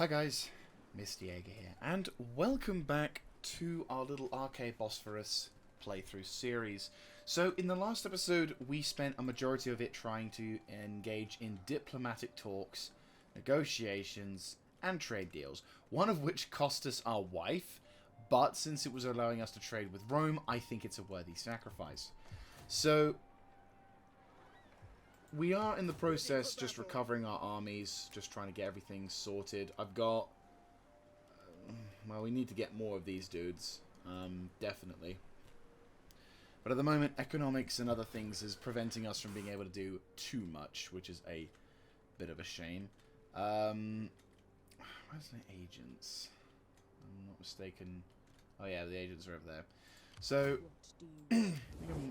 Hi guys, Mr. Jaeger here, and welcome back to our little Arcade Bosphorus playthrough series. So, in the last episode, we spent a majority of it trying to engage in diplomatic talks, negotiations, and trade deals, one of which cost us our wife, but since it was allowing us to trade with Rome, I think it's a worthy sacrifice. So, we are in the process just recovering our armies, just trying to get everything sorted. I've got... well, we need to get more of these dudes, definitely. But at the moment, economics and other things is preventing us from being able to do too much, which is a bit of a shame. Where's the agents? I'm not mistaken. Oh yeah, the agents are over there. So, I think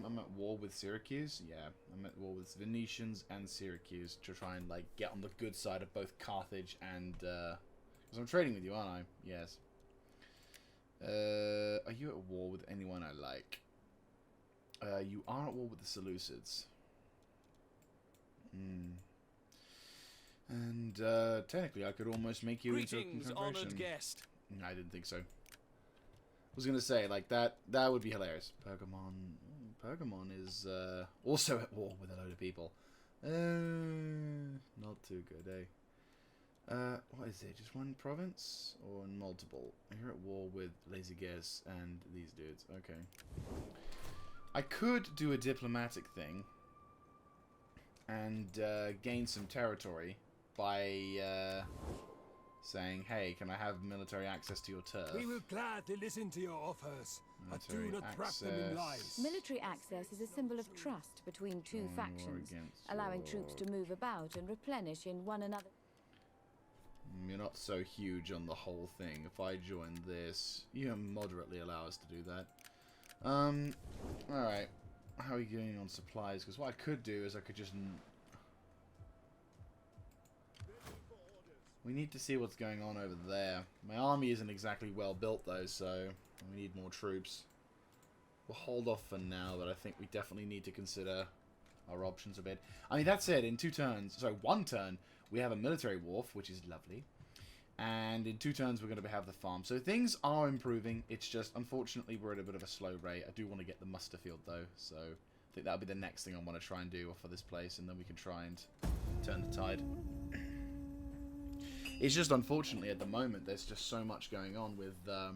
I'm at war with Syracuse. Yeah, I'm at war with Venetians and Syracuse to try and like get on the good side of both Carthage and. Because I'm trading with you, aren't I? Yes. Are you at war with anyone I like? You are at war with the Seleucids. And technically, I could almost make you into a confederation. Honored guest. I didn't think so. I was gonna say, like, that would be hilarious. Pergamon is also at war with a load of people. Not too good, eh? What is it? Just one province? Or multiple? You're at war with Lazy Guess and these dudes. Okay. I could do a diplomatic thing and gain some territory by saying, hey, can I have military access to your turf? We will gladly listen to your offers, but do Military not wrap them in lies. Military access is a symbol of trust between two factions, allowing troops to move about and replenish in one another. You're not so huge on the whole thing. If I join this, you moderately allow us to do that. Alright. How are you getting on supplies? Because what I could do is I could just... We need to see what's going on over there. My army isn't exactly well built though, so we need more troops. We'll hold off for now, but I think we definitely need to consider our options a bit. I mean, that said, in one turn, we have a military wharf, which is lovely. And in 2 turns, we're going to have the farm. So things are improving. It's just, unfortunately, we're at a bit of a slow rate. I do want to get the muster field, though. So I think that'll be the next thing I want to try and do for this place. And then we can try and turn the tide. It's just, unfortunately, at the moment, there's just so much going on with... my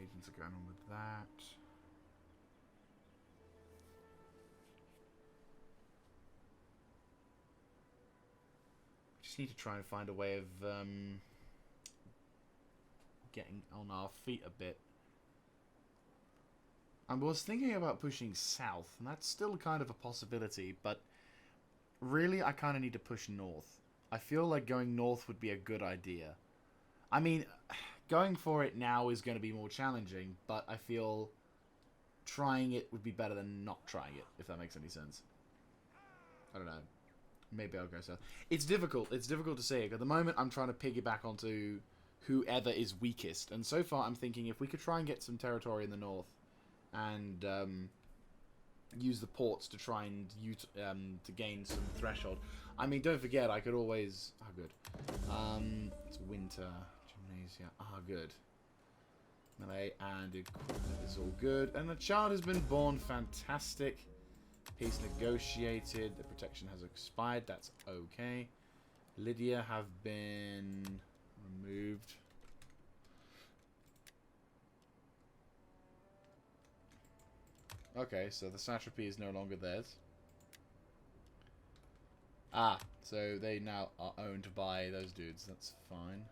agents are going on with that. Just need to try and find a way of getting on our feet a bit. I was thinking about pushing south, and that's still kind of a possibility, but really I kind of need to push north. I feel like going north would be a good idea. I mean, going for it now is going to be more challenging, but I feel trying it would be better than not trying it, if that makes any sense. I don't know. Maybe I'll go south. It's difficult. It's difficult to say. At the moment, I'm trying to piggyback onto whoever is weakest. And so far, I'm thinking if we could try and get some territory in the north and use the ports to try and to gain some threshold. I mean, don't forget, I could always... Oh, good. It's winter. Gymnasia. Ah, good. Melee and equipment is all good. And the child has been born. Fantastic. Peace negotiated. The protection has expired. That's okay. Lydia have been removed. Okay, so the satrapy is no longer theirs. Ah, so they now are owned by those dudes. That's fine.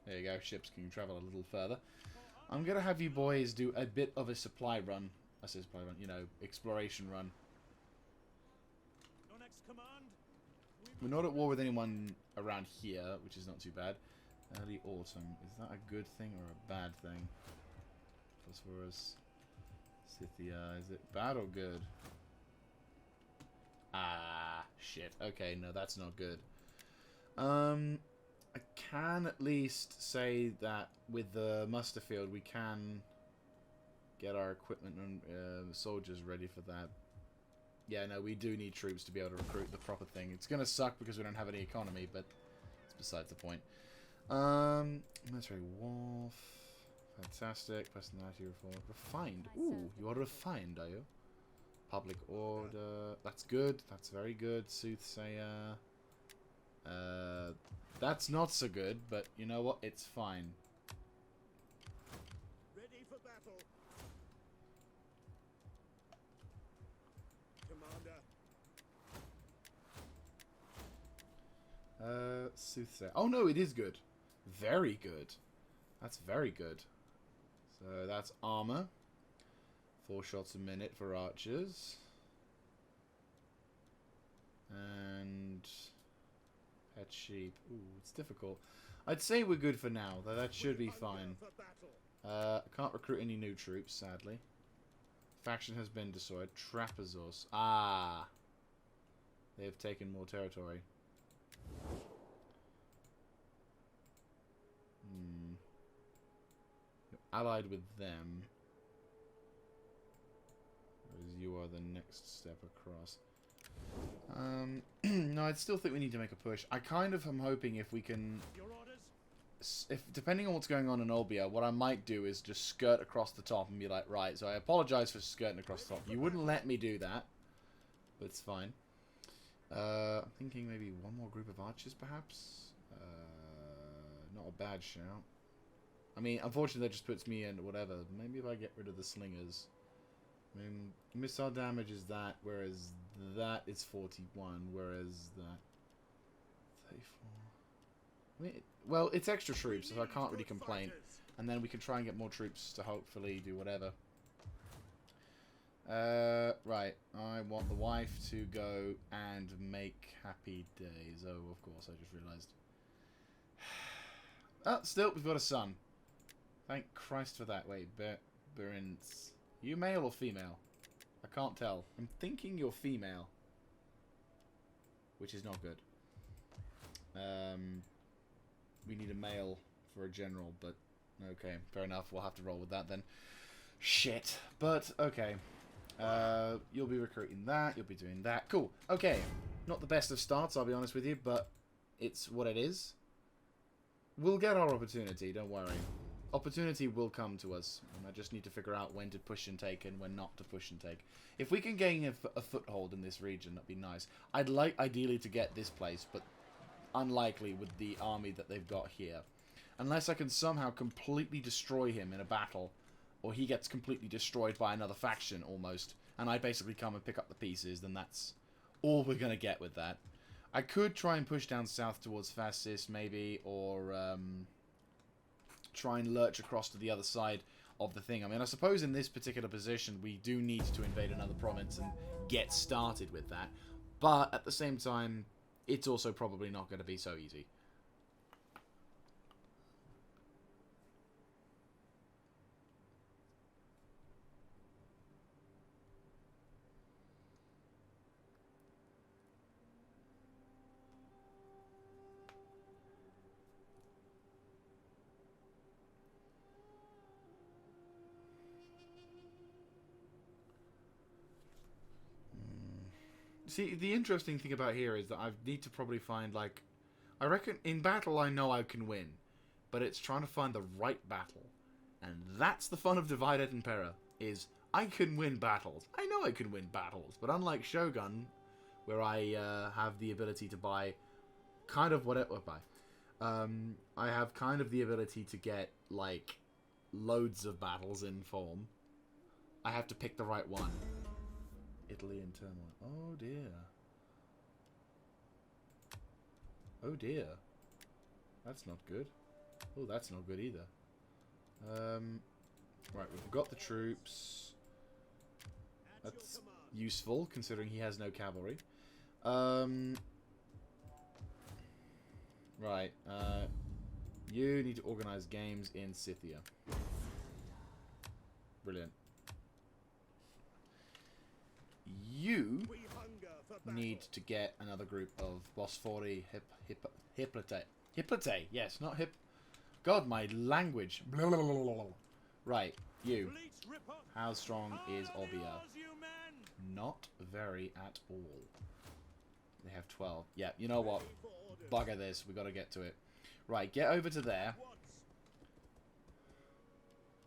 There you go, ships can travel a little further. I'm going to have you boys do a bit of a supply run. I say supply run, you know, exploration run. Your next command? We're not at war with anyone around here, which is not too bad. Early autumn. Is that a good thing or a bad thing? Phosphorus. Scythia. Is it bad or good? Ah, shit. Okay, no, that's not good. I can at least say that with the muster field we can get our equipment and soldiers ready for that. Yeah, no, we do need troops to be able to recruit the proper thing. It's gonna suck because we don't have any economy, but it's besides the point. Military Wolf. Fantastic. Personality reform. Refined. Ooh, you are refined, are you? Public order. That's good. That's very good. Soothsayer. That's not so good, but you know what? It's fine. Ready for battle. Commander. Soothsayer. Oh no, it is good. Very good. That's very good. So that's armor. 4 shots a minute for archers. And pet sheep. Ooh, it's difficult. I'd say we're good for now. That should be fine. I can't recruit any new troops, sadly. Faction has been destroyed. Trapezours. Ah! They have taken more territory. You're allied with them. Whereas you are the next step across. No, I still think we need to make a push. I kind of am hoping if we can... depending on what's going on in Olbia, what I might do is just skirt across the top and be like, right, so I apologize for skirting across the top. You wouldn't let me do that, but it's fine. I'm thinking maybe one more group of archers, perhaps? Not a bad shout. I mean, unfortunately, that just puts me in whatever. Maybe if I get rid of the slingers. I mean, missile damage is that, whereas that is 41, whereas that... 34... I mean, well, it's extra troops, so I can't really complain. And then we can try and get more troops to hopefully do whatever. Right. I want the wife to go and make happy days. Oh, of course, I just realised. Oh, still, we've got a son. Thank Christ for that. Wait, Berens. You male or female? I can't tell. I'm thinking you're female. Which is not good. We need a male for a general, but okay, fair enough. We'll have to roll with that then. Shit. But, okay. You'll be recruiting that. You'll be doing that. Cool. Okay. Not the best of starts, I'll be honest with you, but it's what it is. We'll get our opportunity, don't worry. Opportunity will come to us, and I just need to figure out when to push and take and when not to push and take. If we can gain a foothold in this region, that'd be nice. I'd like, ideally, to get this place, but unlikely with the army that they've got here. Unless I can somehow completely destroy him in a battle, or he gets completely destroyed by another faction, almost, and I basically come and pick up the pieces, then that's all we're going to get with that. I could try and push down south towards Fascis, maybe, or try and lurch across to the other side of the thing. I mean, I suppose in this particular position, we do need to invade another province and get started with that. But at the same time, it's also probably not going to be so easy. See, the interesting thing about here is that I need to probably find, like... I reckon in battle I know I can win. But it's trying to find the right battle. And that's the fun of Divided Impera, is I can win battles. I know I can win battles, but unlike Shogun, where I have the ability to buy kind of whatever... I have kind of the ability to get, like, loads of battles in form. I have to pick the right one. Italy in turmoil. Oh dear. Oh dear. That's not good. Oh, that's not good either. Right, we've got the troops. That's useful, considering he has no cavalry. Right, you need to organize games in Scythia. Brilliant. You need to get another group of Bosphori Hippolyte. Hippolyte, yes, not hip. God, my language. Right, you. Fleet Ripper. How strong is On the Obia? oars, you men. Not very at all. They have 12. Yeah, you know what? Ready for orders. Bugger this. We got to get to it. Right, get over to there. Once.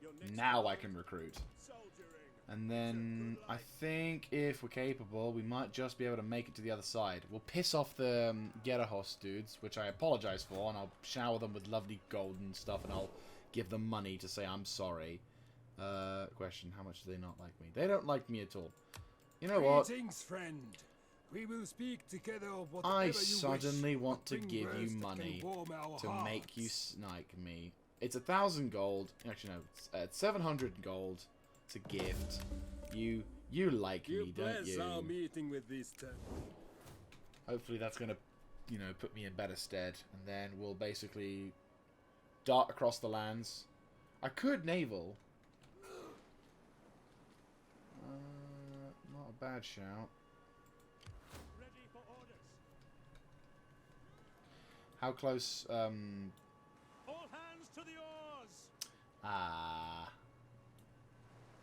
Your next Now I command, can recruit. soldiering. And then I think if we're capable, we might just be able to make it to the other side. We'll piss off the Gerahos dudes, which I apologize for, and I'll shower them with lovely gold and stuff, and I'll give them money to say I'm sorry. Question, how much do they not like me? They don't like me at all. You know what? Greetings, friend. We will speak together of whatever I you suddenly wish. want to Bring give you words that money can warm our to hearts. make you snike me. It's 1,000 gold. Actually, no, it's 700 gold to gift. You like You me, don't bless you? our meeting with this Hopefully that's gonna, put me in better stead. And then we'll basically dart across the lands. I could naval. Not a bad shout. Ready for orders. How close? All hands to the oars.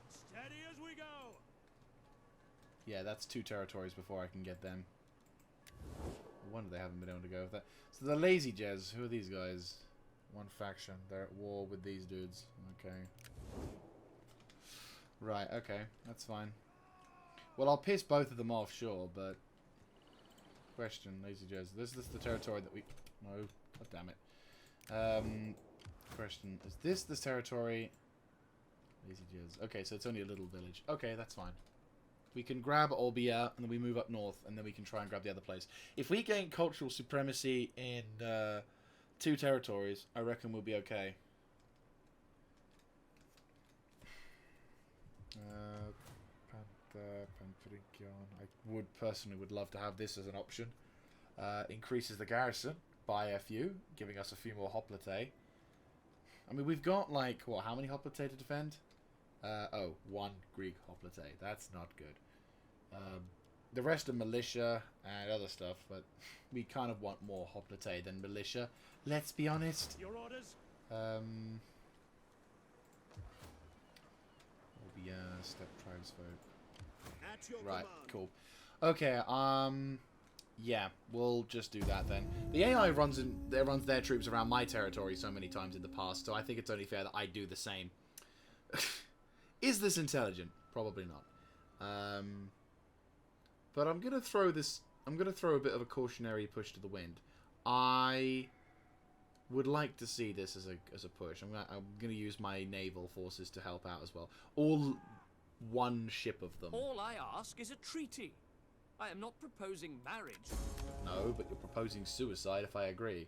Steady as we go. Yeah, that's 2 territories before I can get them. No wonder they haven't been able to go with that. So the Lazy Jez, who are these guys? One faction. They're at war with these dudes. Okay. Right, okay. That's fine. Well, I'll piss both of them off, sure, but... Question, Lazy Jez. This is the territory that we... No. God damn it. Question, is this territory... Lazy Jez. Okay, so it's only a little village. Okay, that's fine. We can grab Olbia, and then we move up north, and then we can try and grab the other place. If we gain cultural supremacy in 2 territories, I reckon we'll be okay. I personally would love to have this as an option. Increases the garrison by a few, giving us a few more hoplite. I mean, we've got, like, what, how many hoplite to defend? 1 Greek hoplite. That's not good. The rest are militia and other stuff, but we kind of want more hoplite than militia. Let's be honest. Your orders. Step tribes vote. At your Right, command. cool. Okay, yeah, we'll just do that then. The AI runs their troops around my territory so many times in the past, so I think it's only fair that I do the same. Is this intelligent? Probably not. But I'm gonna throw this. I'm gonna throw a bit of a cautionary push to the wind. I would like to see this as a push. I'm gonna use my naval forces to help out as well. All 1 ship of them. All I ask is a treaty. I am not proposing marriage. No, but you're proposing suicide if I agree.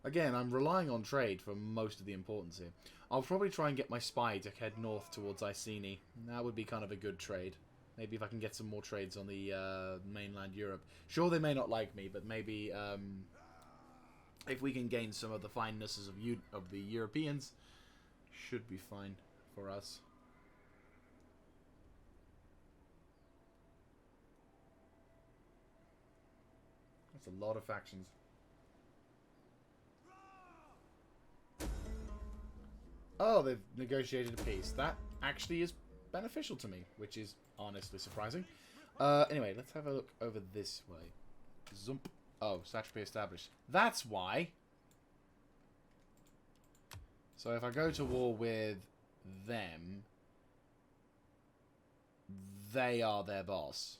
Again, I'm relying on trade for most of the importance here. I'll probably try and get my spy to head north towards Iceni. That would be kind of a good trade. Maybe if I can get some more trades on the mainland Europe. Sure, they may not like me, but maybe if we can gain some of the finenesses of the Europeans, should be fine for us. That's a lot of factions. Oh, they've negotiated a peace. That actually is beneficial to me, which is honestly surprising. Anyway, let's have a look over this way. Zump. Oh, satrapy established. That's why. So if I go to war with them, they are their boss.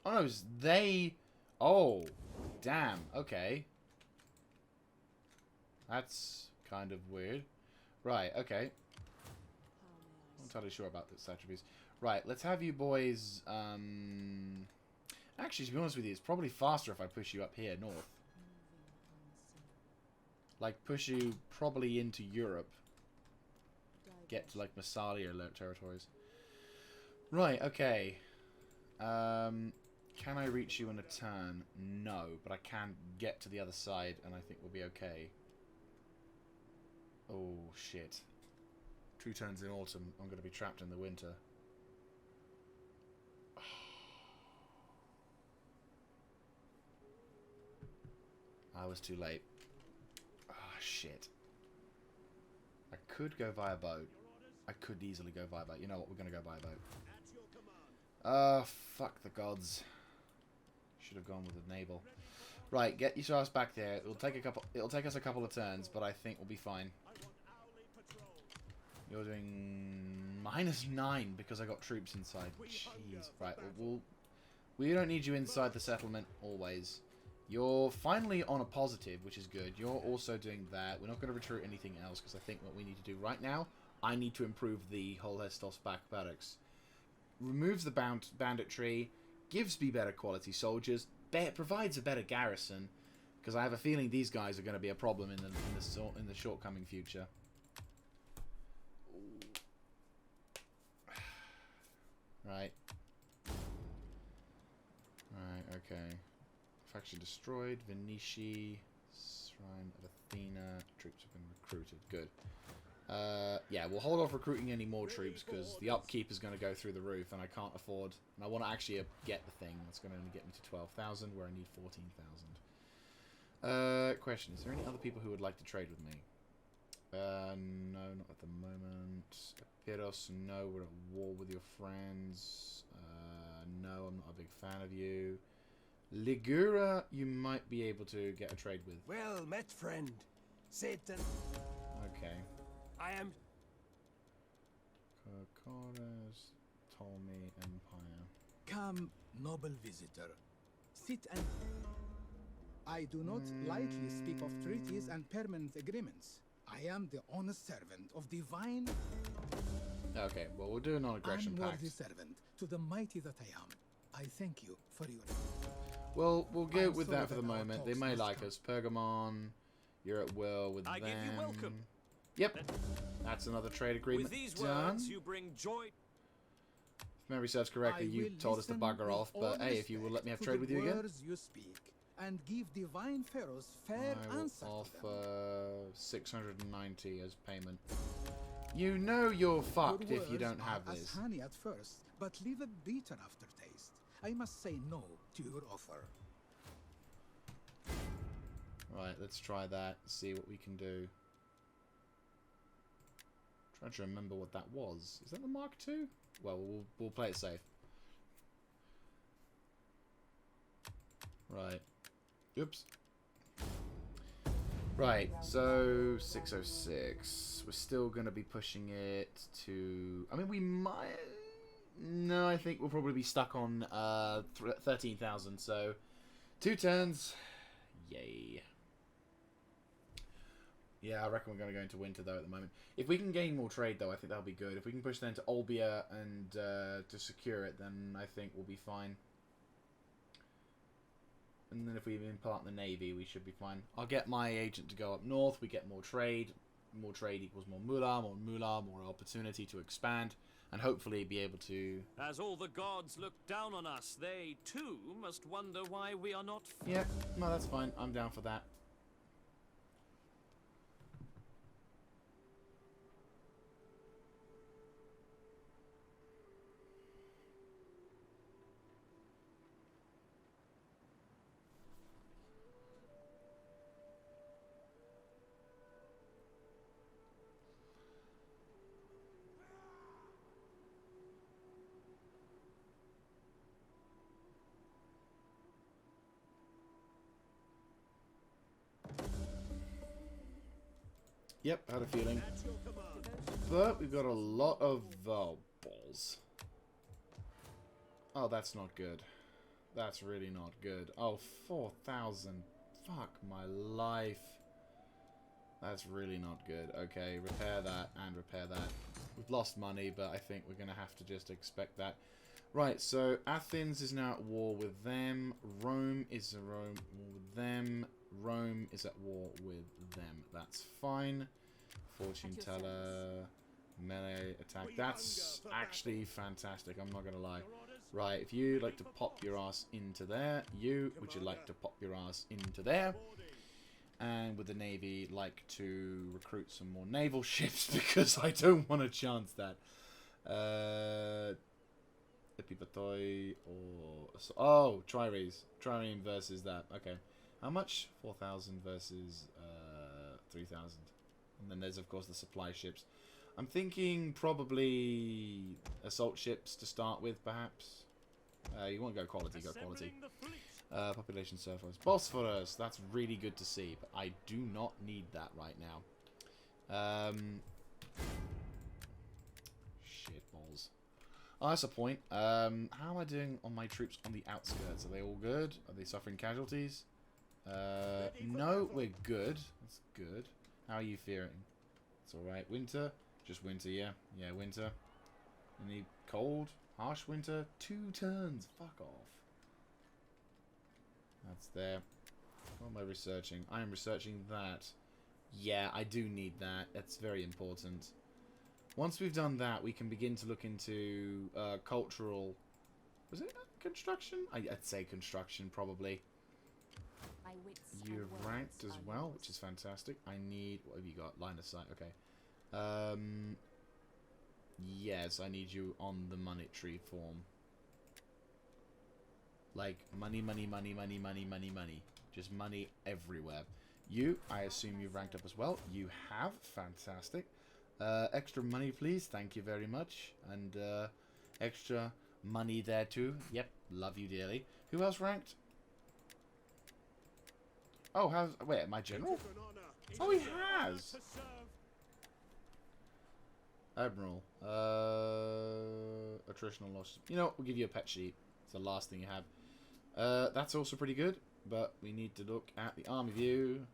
Oh, no, it's they... Oh, damn. Okay. That's kind of weird. Right, okay. I'm not entirely sure about this attributes. Right, let's have you boys... Actually, to be honest with you, it's probably faster if I push you up here north. Like, push you probably into Europe. Get to, like, Massalia territories. Right, okay. Can I reach you in a turn? No, but I can get to the other side, and I think we'll be okay. Oh, shit. 2 turns in autumn, I'm going to be trapped in the winter. I was too late. Ah, shit. I could go via boat. I could easily go via boat. You know what? We're going to go via boat. Fuck the gods. Should have gone with the naval. Right, get yourselves back there. It'll take us a couple of turns, but I think we'll be fine. You're doing -9 because I got troops inside. Jeez. Right, we don't need you inside the settlement always. You're finally on a positive, which is good. You're also doing that. We're not going to recruit anything else because I think what we need to do right now, I need to improve the Holhestos back barracks. Removes the banditry, gives me better quality soldiers, provides a better garrison, because I have a feeling these guys are going to be a problem in the short-coming future. Right. Right, okay. Faction destroyed. Venici. Shrine of Athena. Troops have been recruited. Good. Yeah, we'll hold off recruiting any more troops because the upkeep is going to go through the roof and I can't afford... And I want to actually get the thing. That's going to only get me to 12,000 where I need 14,000. Question. Is there any other people who would like to trade with me? No, not at the moment. Epiros, no, we're at war with your friends. No, I'm not a big fan of you. Ligura, you might be able to get a trade with. Well met, friend. Satan. Okay. I am... Kokoras, Ptolemy Empire. Come, noble visitor. Sit and... I do not lightly speak of treaties and permanent agreements. I am the honest servant of divine... Okay, well, we'll do a non-aggression pact. Unworthy servant to the mighty that I am. I thank you for your... Well, we'll go with sorry that for the that our moment. They talks may must like come. us. Pergamon, you're at will with them. I give you welcome. Yep, that's another trade agreement With these done. words, you bring joy. If memory serves correctly, you told us to bugger off, but hey, if you will let me have trade with you again. Words you speak and give divine pharaohs fair I will answer to them. offer 690 as payment. You know you're fucked Your if you don't words have are this. as honey at first, but leave a bitter aftertaste. I must say no to your offer. Right, let's try that. See what we can do. Trying to remember what that was. Is that the Mark II? Well, we'll play it safe. Right. Oops. Right, so 606. We're still going to be pushing it to... I mean, we might... No, I think we'll probably be stuck on 13,000, so 2 turns. Yay. Yeah, I reckon we're going to go into winter, though, at the moment. If we can gain more trade, though, I think that'll be good. If we can push them to Olbia and to secure it, then I think we'll be fine. And then if we impart the navy, we should be fine. I'll get my agent to go up north. We get more trade. More trade equals more moolah, more opportunity to expand. And hopefully be able to... As all the gods look down on us, they too must wonder why we are not... Yeah, no, that's fine. I'm down for that. Yep, had a feeling. But we've got a lot of balls. Oh, that's not good. That's really not good. Oh, 4,000. Fuck my life. That's really not good. Okay, repair that and repair that. We've lost money, but I think we're going to have to just expect that. Right, so Athens is now at war with them. Rome is at war with them. Rome is at war with them. That's fine. Fortune teller, melee attack. That's actually fantastic. I'm not gonna lie. Right, if you like to pop your ass into there, would you like to pop your ass into there? And with the navy, like to recruit some more naval ships because I don't want to chance that. Epipatoi or... Oh, Trireme versus that. Okay. How much? 4,000 versus 3,000. And then there's, of course, the supply ships. I'm thinking probably assault ships to start with, perhaps. You want to go quality, go quality. Population surface. Bosphorus, that's really good to see, but I do not need that right now. Shit balls. Oh, that's a point. How am I doing on my troops on the outskirts? Are they all good? Are they suffering casualties? No, we're good. That's good. How are you faring? It's alright. Winter? Just winter, yeah. Yeah, winter. Any cold? Harsh winter? 2 turns. Fuck off. That's there. What am I researching? I am researching that. Yeah, I do need that. That's very important. Once we've done that, we can begin to look into cultural... Was it construction? I'd say construction, probably. You're ranked as well, which is fantastic. I need... What have you got? Line of sight. Okay. Yes, I need you on the monetary form. Like, money, money, money, money, money, money, money. Just money everywhere. You, I assume you've ranked up as well. You have. Fantastic. Extra money, please. Thank you very much. And extra money there, too. Yep. Love you dearly. Who else ranked? Oh, how's... Wait, my general? Oh, he has! Admiral. Attritional loss. You know what? We'll give you a pet sheet. It's the last thing you have. That's also pretty good. But we need to look at the army view.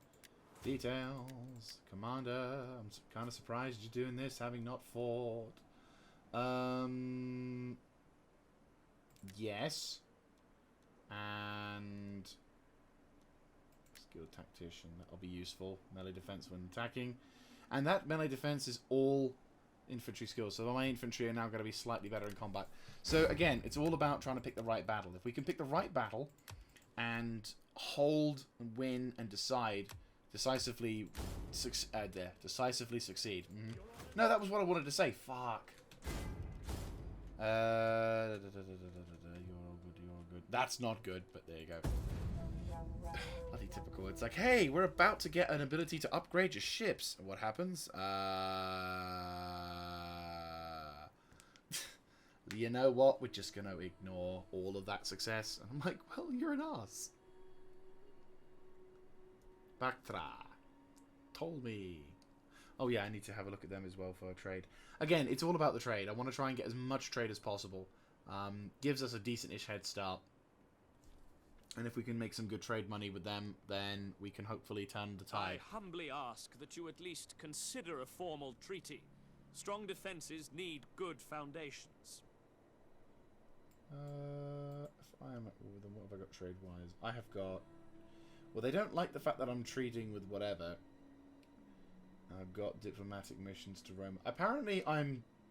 Details. Commander. I'm kind of surprised you're doing this, having not fought. Yes. And... skilled tactician. That'll be useful. Melee defense when attacking. And that melee defense is all infantry skills. So my infantry are now going to be slightly better in combat. So again, it's all about trying to pick the right battle. If we can pick the right battle and hold and win and decisively succeed. No, that was what I wanted to say. Fuck. You're all good, you're all good. That's not good, but there you go. Bloody typical. It's like, hey, we're about to get an ability to upgrade your ships. And what happens? You know what? We're just going to ignore all of that success. And I'm like, well, you're an ass. Bactra. Told me. Oh, yeah, I need to have a look at them as well for trade. Again, it's all about the trade. I want to try and get as much trade as possible. Gives us a decent-ish head start. And if we can make some good trade money with them, then we can hopefully turn the tide. I humbly ask that you at least consider a formal treaty. Strong defenses need good foundations. If I am at war with them, what have I got trade-wise? I have got... Well, they don't like the fact that I'm treating with whatever. I've got diplomatic missions to Rome. Apparently,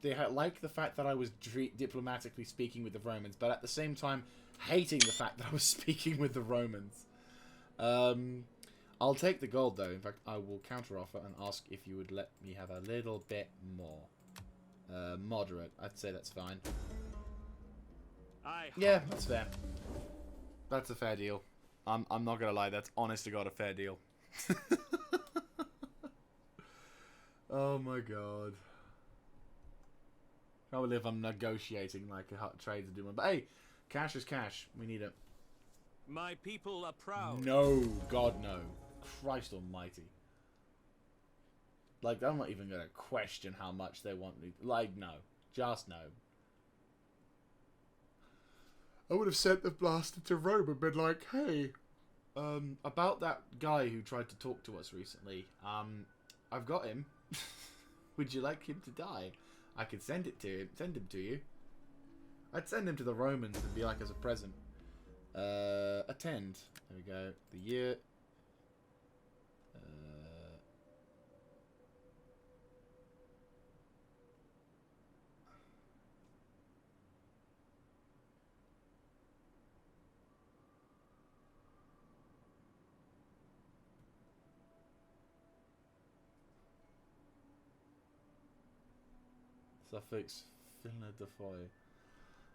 they like the fact that I was diplomatically speaking with the Romans, but at the same time, hating the fact that I was speaking with the Romans. I'll take the gold, though. In fact, I will counteroffer and ask if you would let me have a little bit more. Moderate. I'd say that's fine. Yeah, that's fair. That's a fair deal. I'm not gonna lie, that's honest to God a fair deal. Oh my god. Can't believe I'm negotiating like a trades are doing. But hey, cash is cash. We need it. My people are proud. No, God no. Christ almighty. Like, I'm not even gonna question how much they want me. Like, no. Just no. I would have sent the blaster to Rome and been like, hey, about that guy who tried to talk to us recently, I've got him. Would you like him to die? I could send him to you. I'd send him to the Romans and be like as a present. Attend. There we go. The year. Suffix Philadelphia.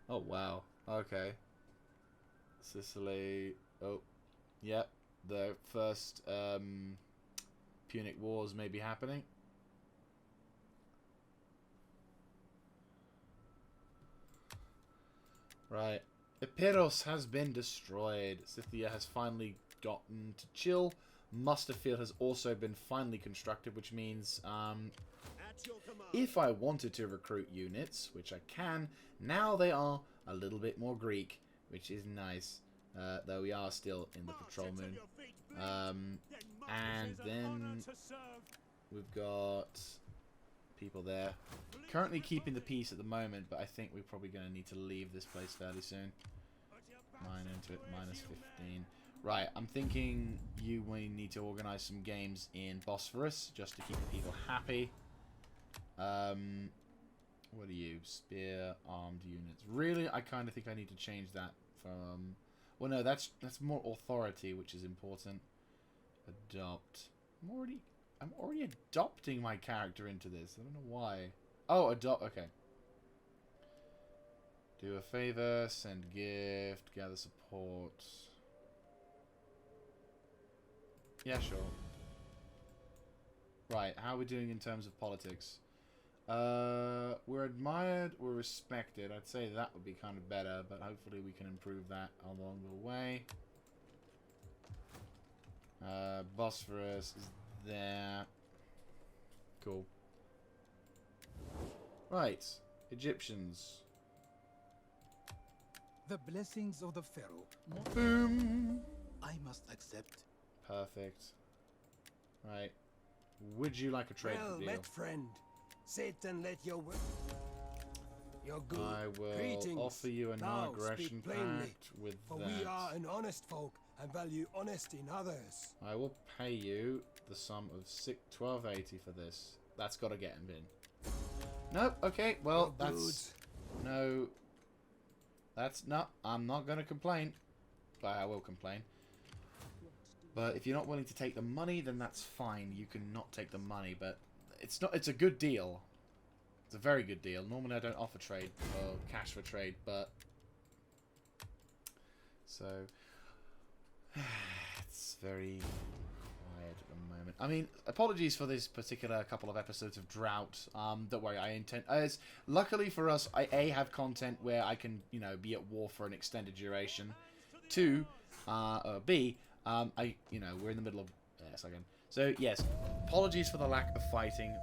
Oh wow. Okay. Sicily. Oh, yep. The first Punic Wars may be happening. Right. Epiros has been destroyed. Scythia has finally gotten to chill. Musterfield has also been finally constructed, which means if I wanted to recruit units, which I can, now they are a little bit more Greek, which is nice. Though we are still in the patrol moon. And then we've got people there. Currently keeping the peace at the moment, but I think we're probably going to need to leave this place fairly soon. Mine into it, minus 15. Right, I'm thinking we need to organise some games in Bosphorus, just to keep the people happy. What are you? Spear, armed units. Really, I kind of think I need to change that from... Well, no, that's more authority, which is important. Adopt. I'm already adopting my character into this. I don't know why. Oh, adopt. Okay. Do a favor, send gift, gather support. Yeah, sure. Right, how are we doing in terms of politics? We're admired, we're respected. I'd say that would be kind of better, but hopefully we can improve that along the way. Bosphorus is there. Cool. Right, Egyptians. The blessings of the Pharaoh. Boom! I must accept. Perfect. Right. Would you like a trade deal? met, friend. Sit and let your good I will greetings. offer you a Now non-aggression speak plainly, pact with for that. we are an honest folk and value honesty in others. I will pay you the sum of 1280 for this. That's got to get him in. Nope. Okay. Well, No that's no. That's not. I'm not going to complain. But I will complain. But if you're not willing to take the money, then that's fine. You can not take the money, but it's not. It's a good deal. It's a very good deal. Normally, I don't offer trade or cash for trade, but so it's very quiet at the moment. I mean, apologies for this particular couple of episodes of drought. Don't worry, I intend. As luckily for us, I have content where I can, you know, be at war for an extended duration. Two, B. We're in the middle of... Yes, again. So, yes, apologies for the lack of fighting.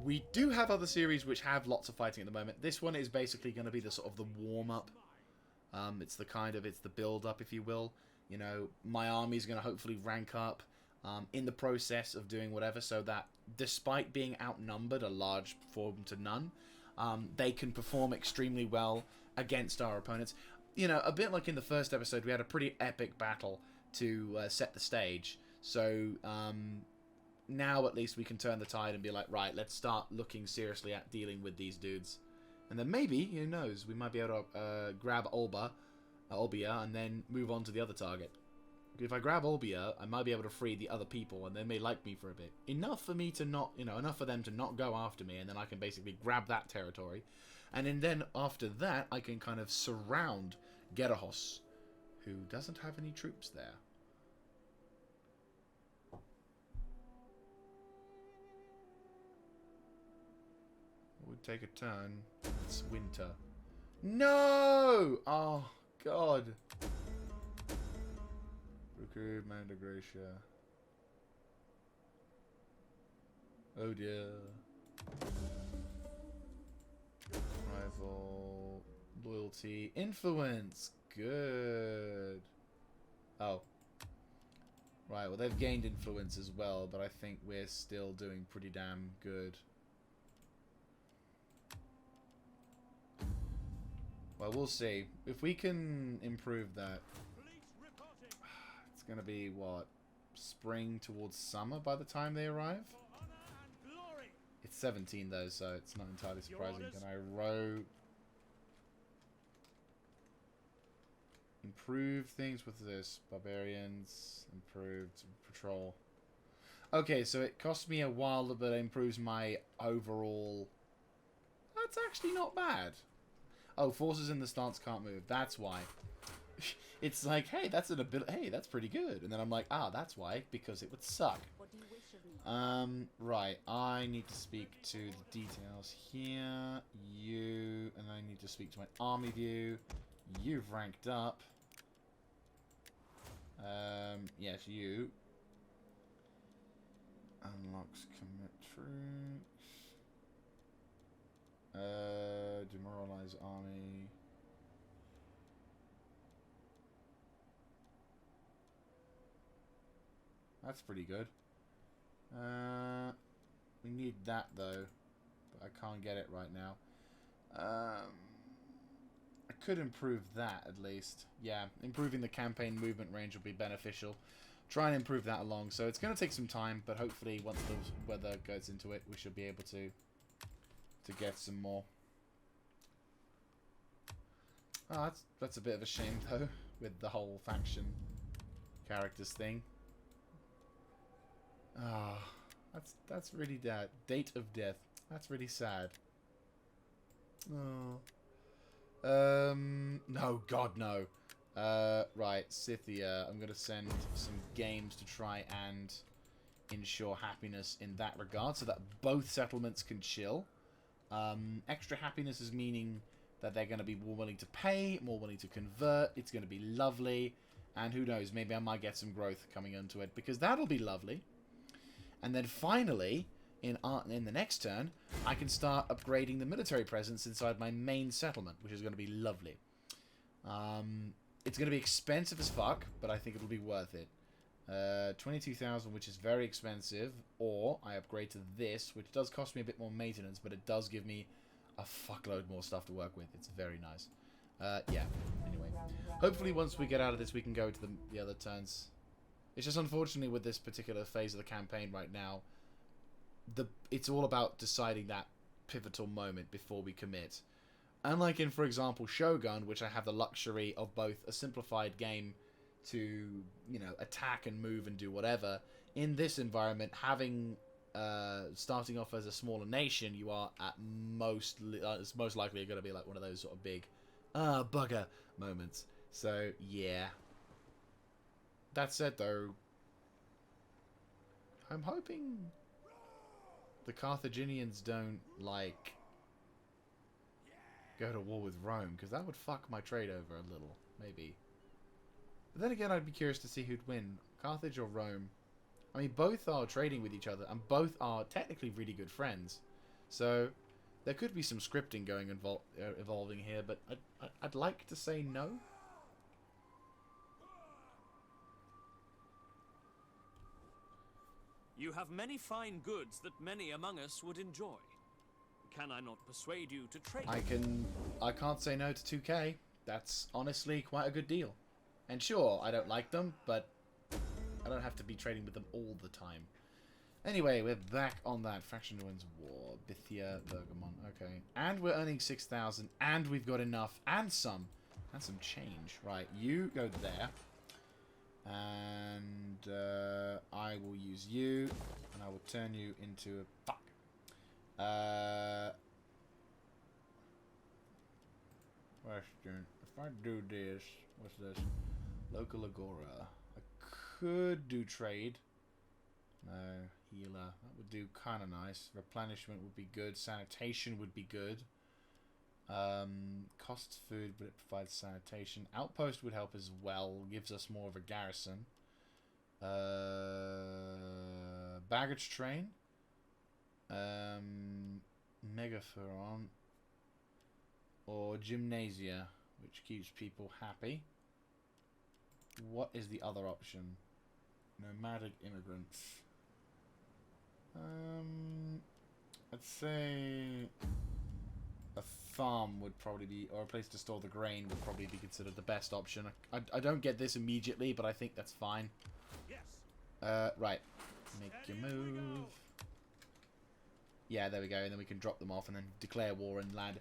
We do have other series which have lots of fighting at the moment. This one is basically going to be the sort of the warm-up. It's the build-up, if you will. You know, my army's going to hopefully rank up in the process of doing whatever, so that despite being outnumbered a large form to none, they can perform extremely well against our opponents. You know, a bit like in the first episode, we had a pretty epic battle to set the stage. So now at least we can turn the tide and be like, right, let's start looking seriously at dealing with these dudes. And then maybe, who knows, we might be able to grab Olbia and then move on to the other target. If I grab Olbia, I might be able to free the other people and they may like me for a bit. Enough for me to not, enough for them to not go after me, and then I can basically grab that territory. And then after that, I can kind of surround Gerahos, who doesn't have any troops there. Would take a turn. It's winter. No! Oh, God. Recruit Manda Gracia. Oh, dear. Rival. Loyalty. Influence. Good. Oh. Right, well, they've gained influence as well, but I think we're still doing pretty damn good. Well, we'll see. If we can improve that, it's going to be, what, spring towards summer by the time they arrive? It's 17, though, so it's not entirely surprising. Can I row? Improve things with this. Barbarians. Improved patrol. Okay, so it costs me a while, but it improves my overall... That's actually not bad. Oh, forces in the stance can't move. That's why. It's like, hey, that's an ability. Hey, that's pretty good. And then I'm like, ah, that's why, because it would suck. Right. I need to speak to the details here. You, and I need to speak to my army view. You've ranked up. Yes, you. Unlocks commit troops. Demoralize army. That's pretty good. We need that though, but I can't get it right now. I could improve that at least. Yeah, improving the campaign movement range will be beneficial. Try and improve that along. So it's going to take some time, but hopefully once the weather goes into it, we should be able to get some more. Oh, that's a bit of a shame though, with the whole faction characters thing. Ah, that's really sad. Date of death. That's really sad. Oh. No, God, no. Right, Scythia. I'm gonna send some games to try and ensure happiness in that regard, so that both settlements can chill. Extra happiness is meaning that they're going to be more willing to pay, more willing to convert. It's going to be lovely, and who knows? Maybe I might get some growth coming into it, because that'll be lovely. And then finally, in the next turn, I can start upgrading the military presence inside my main settlement, which is going to be lovely. It's going to be expensive as fuck, but I think it'll be worth it. 22,000, which is very expensive, or I upgrade to this, which does cost me a bit more maintenance, but it does give me a fuckload more stuff to work with. It's very nice. Yeah, anyway. Hopefully once we get out of this, we can go to the other turns. It's just unfortunately with this particular phase of the campaign right now, it's all about deciding that pivotal moment before we commit. Unlike in, for example, Shogun, which I have the luxury of both a simplified game to, you know, attack and move and do whatever. In this environment, having starting off as a smaller nation, you are at it's most likely going to be like one of those sort of big bugger moments. So yeah. That said, though, I'm hoping the Carthaginians don't like go to war with Rome, because that would fuck my trade over a little, maybe. But then again, I'd be curious to see who'd win, Carthage or Rome. I mean, both are trading with each other, and both are technically really good friends. So there could be some scripting going evolving here, but I'd like to say no. You have many fine goods that many among us would enjoy. Can I not persuade you to trade? I can't say no to 2k. That's honestly quite a good deal. And sure, I don't like them, but I don't have to be trading with them all the time. Anyway, we're back on that. Faction wins war. Bithia, Bergamon. Okay. And we're earning 6,000, and we've got enough, and some change. Right, you go there. And I will use you, and I will turn you into a... Fuck. Question. If I do this, what's this? Local Agora. I could do trade. No. Healer. That would do kind of nice. Replenishment would be good. Sanitation would be good. Costs food, but it provides sanitation. Outpost would help as well. Gives us more of a garrison. Baggage train. Megaphone. Or Gymnasia, which keeps people happy. What is the other option? Nomadic immigrants. I'd say a farm would probably be, or a place to store the grain would probably be considered the best option. I don't get this immediately, but I think that's fine. Yes. Right. Make your move. Yeah, there we go. And then we can drop them off and then declare war and land.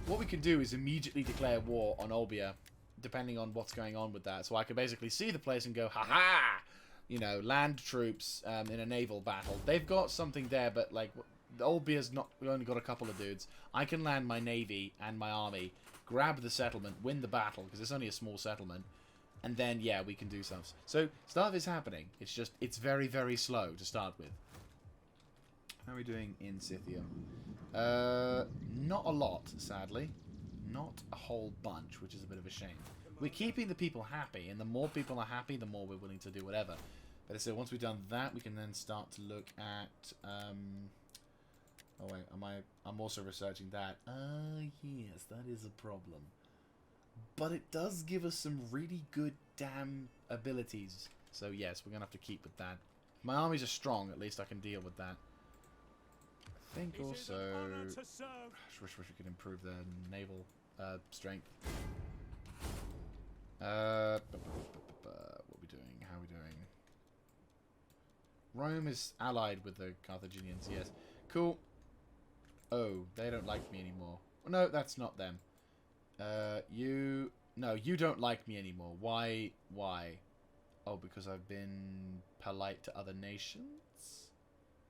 What we can do is immediately declare war on Olbia, depending on what's going on with that. So I can basically see the place and go, ha-ha! You know, land troops in a naval battle. They've got something there, but, like, the old beer's not. We only got a couple of dudes. I can land my navy and my army, grab the settlement, win the battle because it's only a small settlement, and then yeah, we can do stuff. So stuff is happening. It's just very very slow to start with. How are we doing in Scythia? Not a lot, sadly. Not a whole bunch, which is a bit of a shame. We're keeping the people happy, and the more people are happy, the more we're willing to do whatever. But so once we've done that, we can then start to look at. Oh wait, I'm also researching that. Yes, that is a problem. But it does give us some really good damn abilities. So yes, we're gonna have to keep with that. My armies are strong. At least I can deal with that. I think also. I wish we could improve their naval strength. What are we doing? How are we doing? Rome is allied with the Carthaginians, yes. Cool. Oh, they don't like me anymore. No, that's not them. No, you don't like me anymore. Why? Why? Oh, because I've been polite to other nations?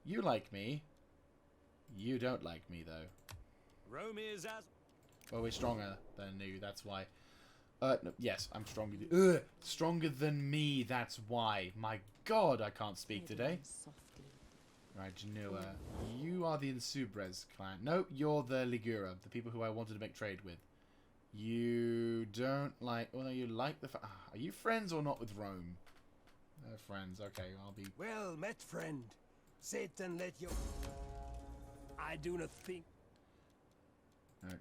You like me. You don't like me, though. Rome is as... Well, we're stronger than you, that's why. No, yes, I'm stronger. Stronger than me, that's why. My god, I can't speak today. Right, Genua. You are the Insubres clan. No, you're the Ligura, the people who I wanted to make trade with. You don't like... Oh, no, you like the... Are you friends or not with Rome? Friends, okay, I'll be... Well met, friend. Sit and let your... I do not think...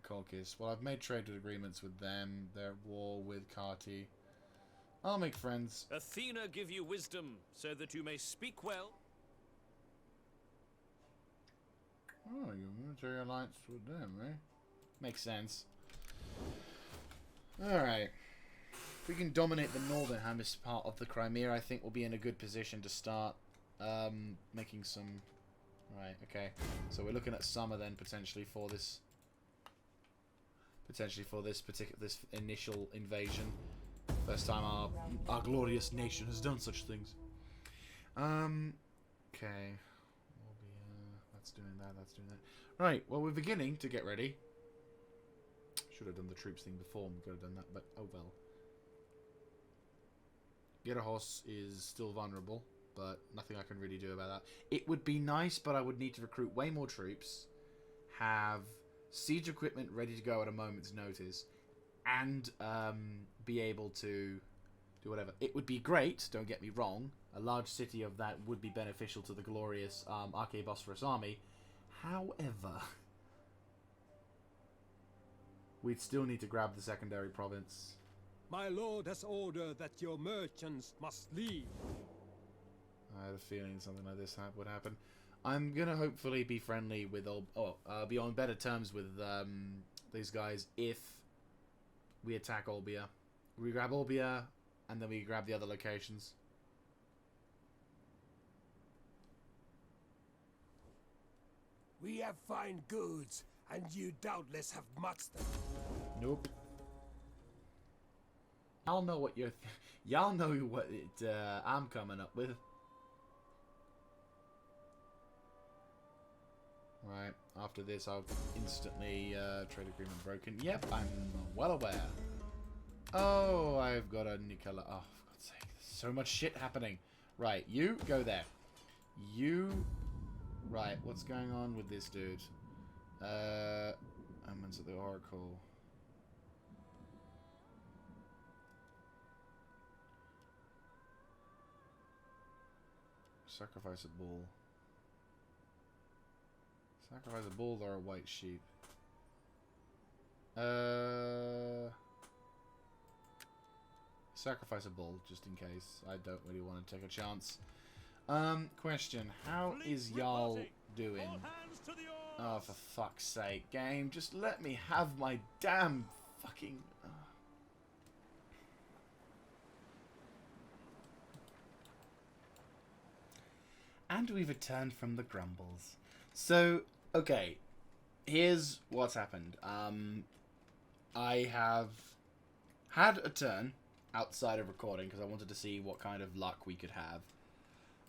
Colchis. Well, I've made trade agreements with them. They're at war with Carti. I'll make friends. Athena give you wisdom, so that you may speak well. Oh, your military alliance with them, eh? Makes sense. Alright. If we can dominate the northern hemisphere part of the Crimea, I think we'll be in a good position to start making some... Right, okay. So we're looking at summer then, potentially, for this... this initial invasion. First time our glorious nation has done such things. Okay. That's doing that, that's doing that. Right, well, we're beginning to get ready. Should have done the troops thing before, we could have done that, but oh well. Gerahos is still vulnerable, but nothing I can really do about that. It would be nice, but I would need to recruit way more troops, have siege equipment ready to go at a moment's notice, and be able to do whatever. It would be great, don't get me wrong. A large city of that would be beneficial to the glorious Archaebosphorus army. However, we'd still need to grab the secondary province. My lord has ordered that your merchants must leave. I had a feeling something like this would happen. I'm gonna hopefully be friendly with be on better terms with these guys if we attack Olbia. We grab Olbia and then we grab the other locations. We have fine goods, and you doubtless have much them. Nope. Y'all know what you're... Y'all know what I'm coming up with. Right, after this I'll instantly trade agreement broken. Yep, I'm well aware. Oh, I've got a Nicola... Oh, for God's sake, there's so much shit happening. Right, you go there. You... Right, what's going on with this dude? Omens of the Oracle. Sacrifice a bull. Sacrifice a bull or a white sheep? Sacrifice a bull, just in case. I don't really want to take a chance. Question. How is Jarl doing? Oh, for fuck's sake, game. Just let me have my damn fucking... And we've returned from the grumbles. So, okay. Here's what's happened. I have had a turn outside of recording because I wanted to see what kind of luck we could have.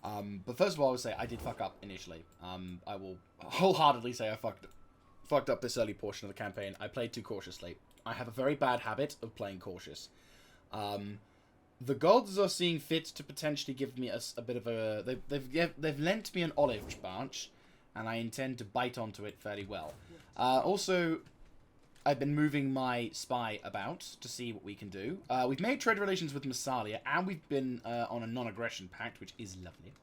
But first of all, I would say I did fuck up initially. I will wholeheartedly say I fucked up this early portion of the campaign. I played too cautiously. I have a very bad habit of playing cautious. The gods are seeing fit to potentially give me a bit of a... They've lent me an olive branch, and I intend to bite onto it fairly well. Also, I've been moving my spy about to see what we can do. We've made trade relations with Massalia, and we've been on a non-aggression pact, which is lovely.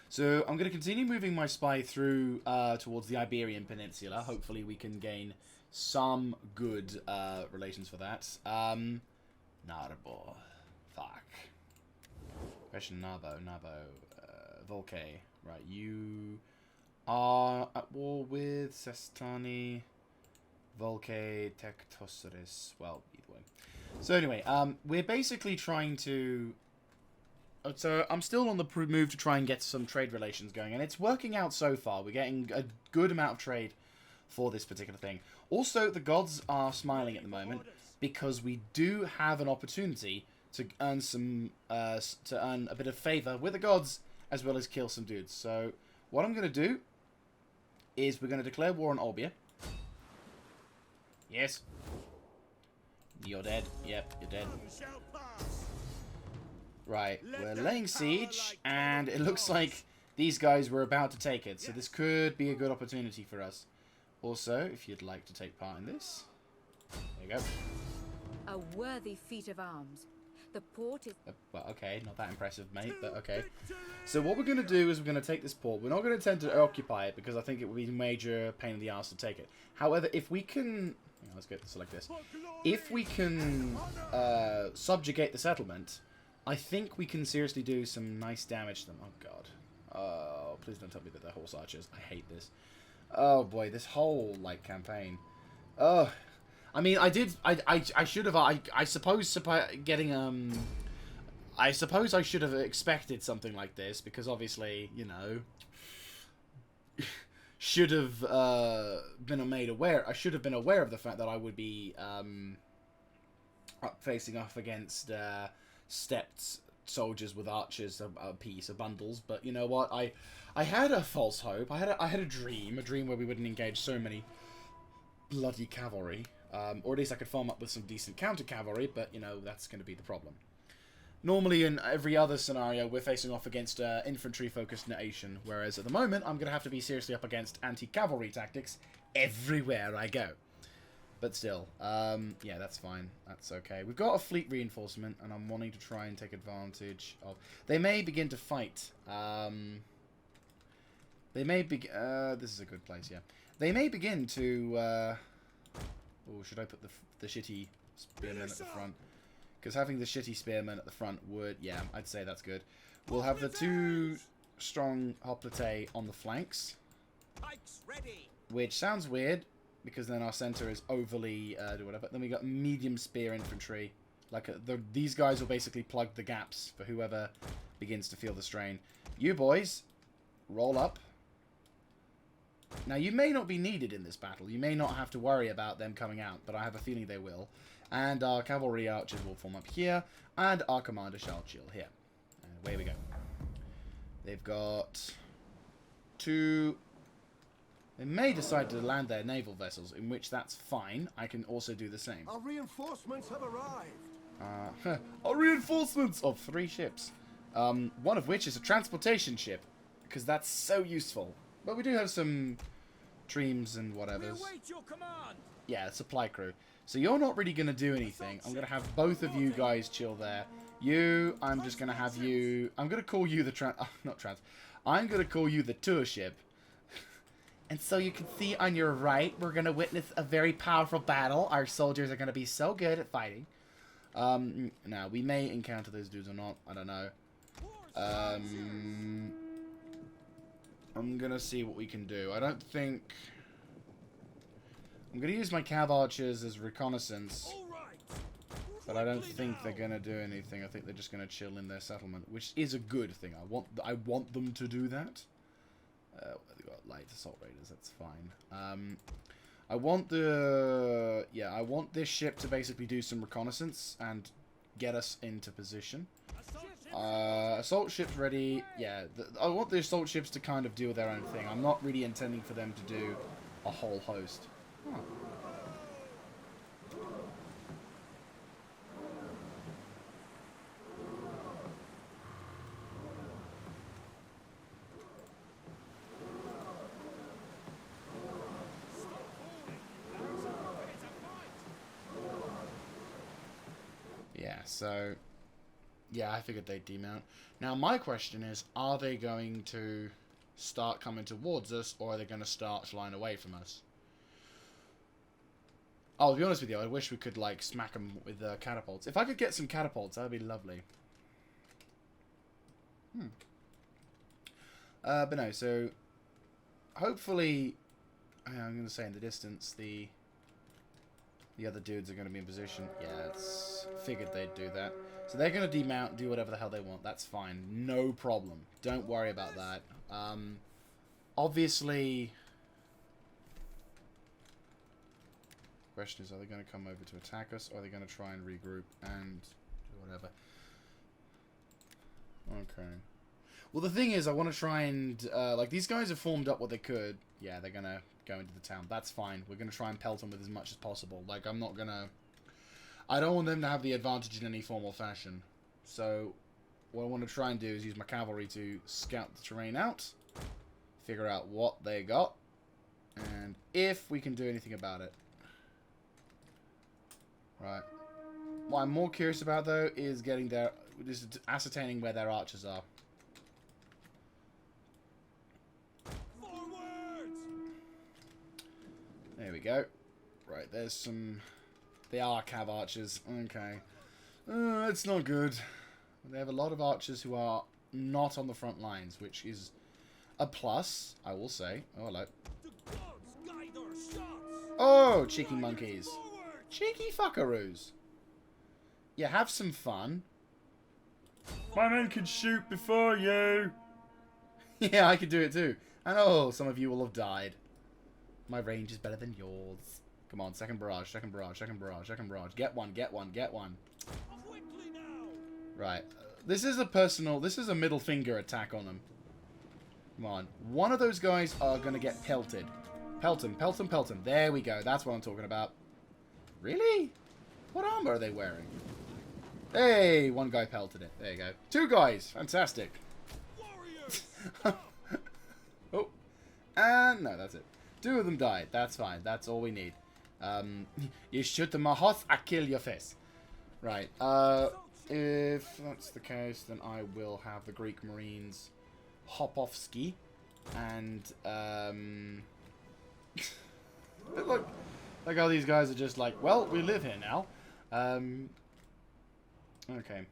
So I'm going to continue moving my spy through towards the Iberian Peninsula. Hopefully we can gain some good relations for that. Narbo. Fuck. Question Nabo. Volke. Right, you are at war with Sestani, Volke, Tectosaurus. Well, either way. So anyway, we're basically trying to... So I'm still on the move to try and get some trade relations going, and it's working out so far. We're getting a good amount of trade for this particular thing. Also, the gods are smiling at the moment because we do have an opportunity to earn some, to earn a bit of favor with the gods as well as kill some dudes. So what I'm going to do is we're going to declare war on Olbia. Yes. You're dead. Yep, you're dead. Right, we're laying siege, and it looks like these guys were about to take it, so this could be a good opportunity for us. Also, if you'd like to take part in this, there you go. A worthy feat of arms. The port is... Well, okay, not that impressive, mate, but okay. So what we're going to do is we're going to take this port. We're not going to attempt to occupy it, because I think it would be a major pain in the ass to take it. However, if we can... Yeah, let's get this like this. If we can subjugate the settlement... I think we can seriously do some nice damage to them. Oh, God. Oh, please don't tell me that they're horse archers. I hate this. Oh, boy. This whole, like, campaign. Oh. I mean, I should have... I suppose getting, I suppose I should have expected something like this. Because, obviously, you know... should have been made aware... I should have been aware of the fact that I would be facing off against... stepped soldiers with archers, a piece of bundles, but you know what? I had a false hope. I had a dream where we wouldn't engage so many bloody cavalry, or at least I could farm up with some decent counter cavalry. But you know that's going to be the problem. Normally, in every other scenario, we're facing off against infantry-focused nation, whereas at the moment, I'm going to have to be seriously up against anti-cavalry tactics everywhere I go. But still, yeah, that's fine. That's okay. We've got a fleet reinforcement, and I'm wanting to try and take advantage of... They may begin to fight. They may begin... this is a good place, yeah. They may begin to... Oh, should I put the shitty spearmen at the front? Because having the shitty spearmen at the front would... Yeah, I'd say that's good. We'll have the two strong hoplite on the flanks. Pikes ready. Which sounds weird. Because then our center is overly, do whatever. Then we got medium spear infantry. Like, these guys will basically plug the gaps for whoever begins to feel the strain. You boys, roll up. Now, you may not be needed in this battle. You may not have to worry about them coming out, but I have a feeling they will. And our cavalry archers will form up here, and our commander shall chill here. And away we go. They've got two... They may decide to land their naval vessels, in which that's fine. I can also do the same. Our reinforcements have arrived. Our reinforcements of 3 ships. One of which is a transportation ship, because that's so useful. But we do have some dreams and whatevers. We await your command. Yeah, supply crew. So you're not really going to do anything. I'm going to have both of you guys chill there. You, I'm just going to have you... I'm going to call you the I'm going to call you the tour ship. And so you can see on your right, we're going to witness a very powerful battle. Our soldiers are going to be so good at fighting. Now, we may encounter those dudes or not. I don't know. I'm going to see what we can do. I don't think... I'm going to use my cav archers as reconnaissance. But I don't think they're going to do anything. I think they're just going to chill in their settlement, which is a good thing. I want them to do that. They've got light assault raiders, that's fine. I want I want this ship to basically do some reconnaissance and get us into position. Assault ships ready. Yeah, I want the assault ships to kind of do their own thing. I'm not really intending for them to do a whole host. Huh. Yeah, so... Yeah, I figured they'd demount. Now, my question is, are they going to start coming towards us, or are they going to start flying away from us? I'll be honest with you, I wish we could, like, smack them with catapults. If I could get some catapults, that would be lovely. But no, so... Hopefully... I'm going to say in the distance, the other dudes are going to be in position. Yeah, it's figured they'd do that. So they're going to demount, do whatever the hell they want. That's fine. No problem. Don't worry about that. Obviously... Question is, are they going to come over to attack us, or are they going to try and regroup and do whatever? Okay. Well, the thing is, I want to try and... like, these guys have formed up what they could. Yeah, they're going to go into the town. That's fine. We're going to try and pelt them with as much as possible. Like, I'm not going to... I don't want them to have the advantage in any form or fashion. So, what I want to try and do is use my cavalry to scout the terrain out, figure out what they got, and if we can do anything about it. Right. What I'm more curious about, though, is getting their... just ascertaining where their archers are. There we go. Right, there's some... They are cav archers. Okay. It's not good. They have a lot of archers who are not on the front lines, which is a plus, I will say. Oh, hello. Oh, cheeky monkeys. Cheeky fuckaroos. Yeah, have some fun. My men can shoot before you. Yeah, I could do it too. And oh, some of you will have died. My range is better than yours. Come on, second barrage, second barrage, second barrage, second barrage. Get one, get one, get one. Right. This is a middle finger attack on them. Come on. One of those guys are going to get pelted. Pelt him, pelt him, pelt him. There we go. That's what I'm talking about. Really? What armor are they wearing? Hey, one guy pelted it. There you go. Two guys. Fantastic. Oh. And no, that's it. Two of them died. That's fine. That's all we need. You shoot my horse, I kill your face. Right. If that's the case, then I will have the Greek Marines hop off ski. And, look how these guys are just like, well, we live here now. Okay.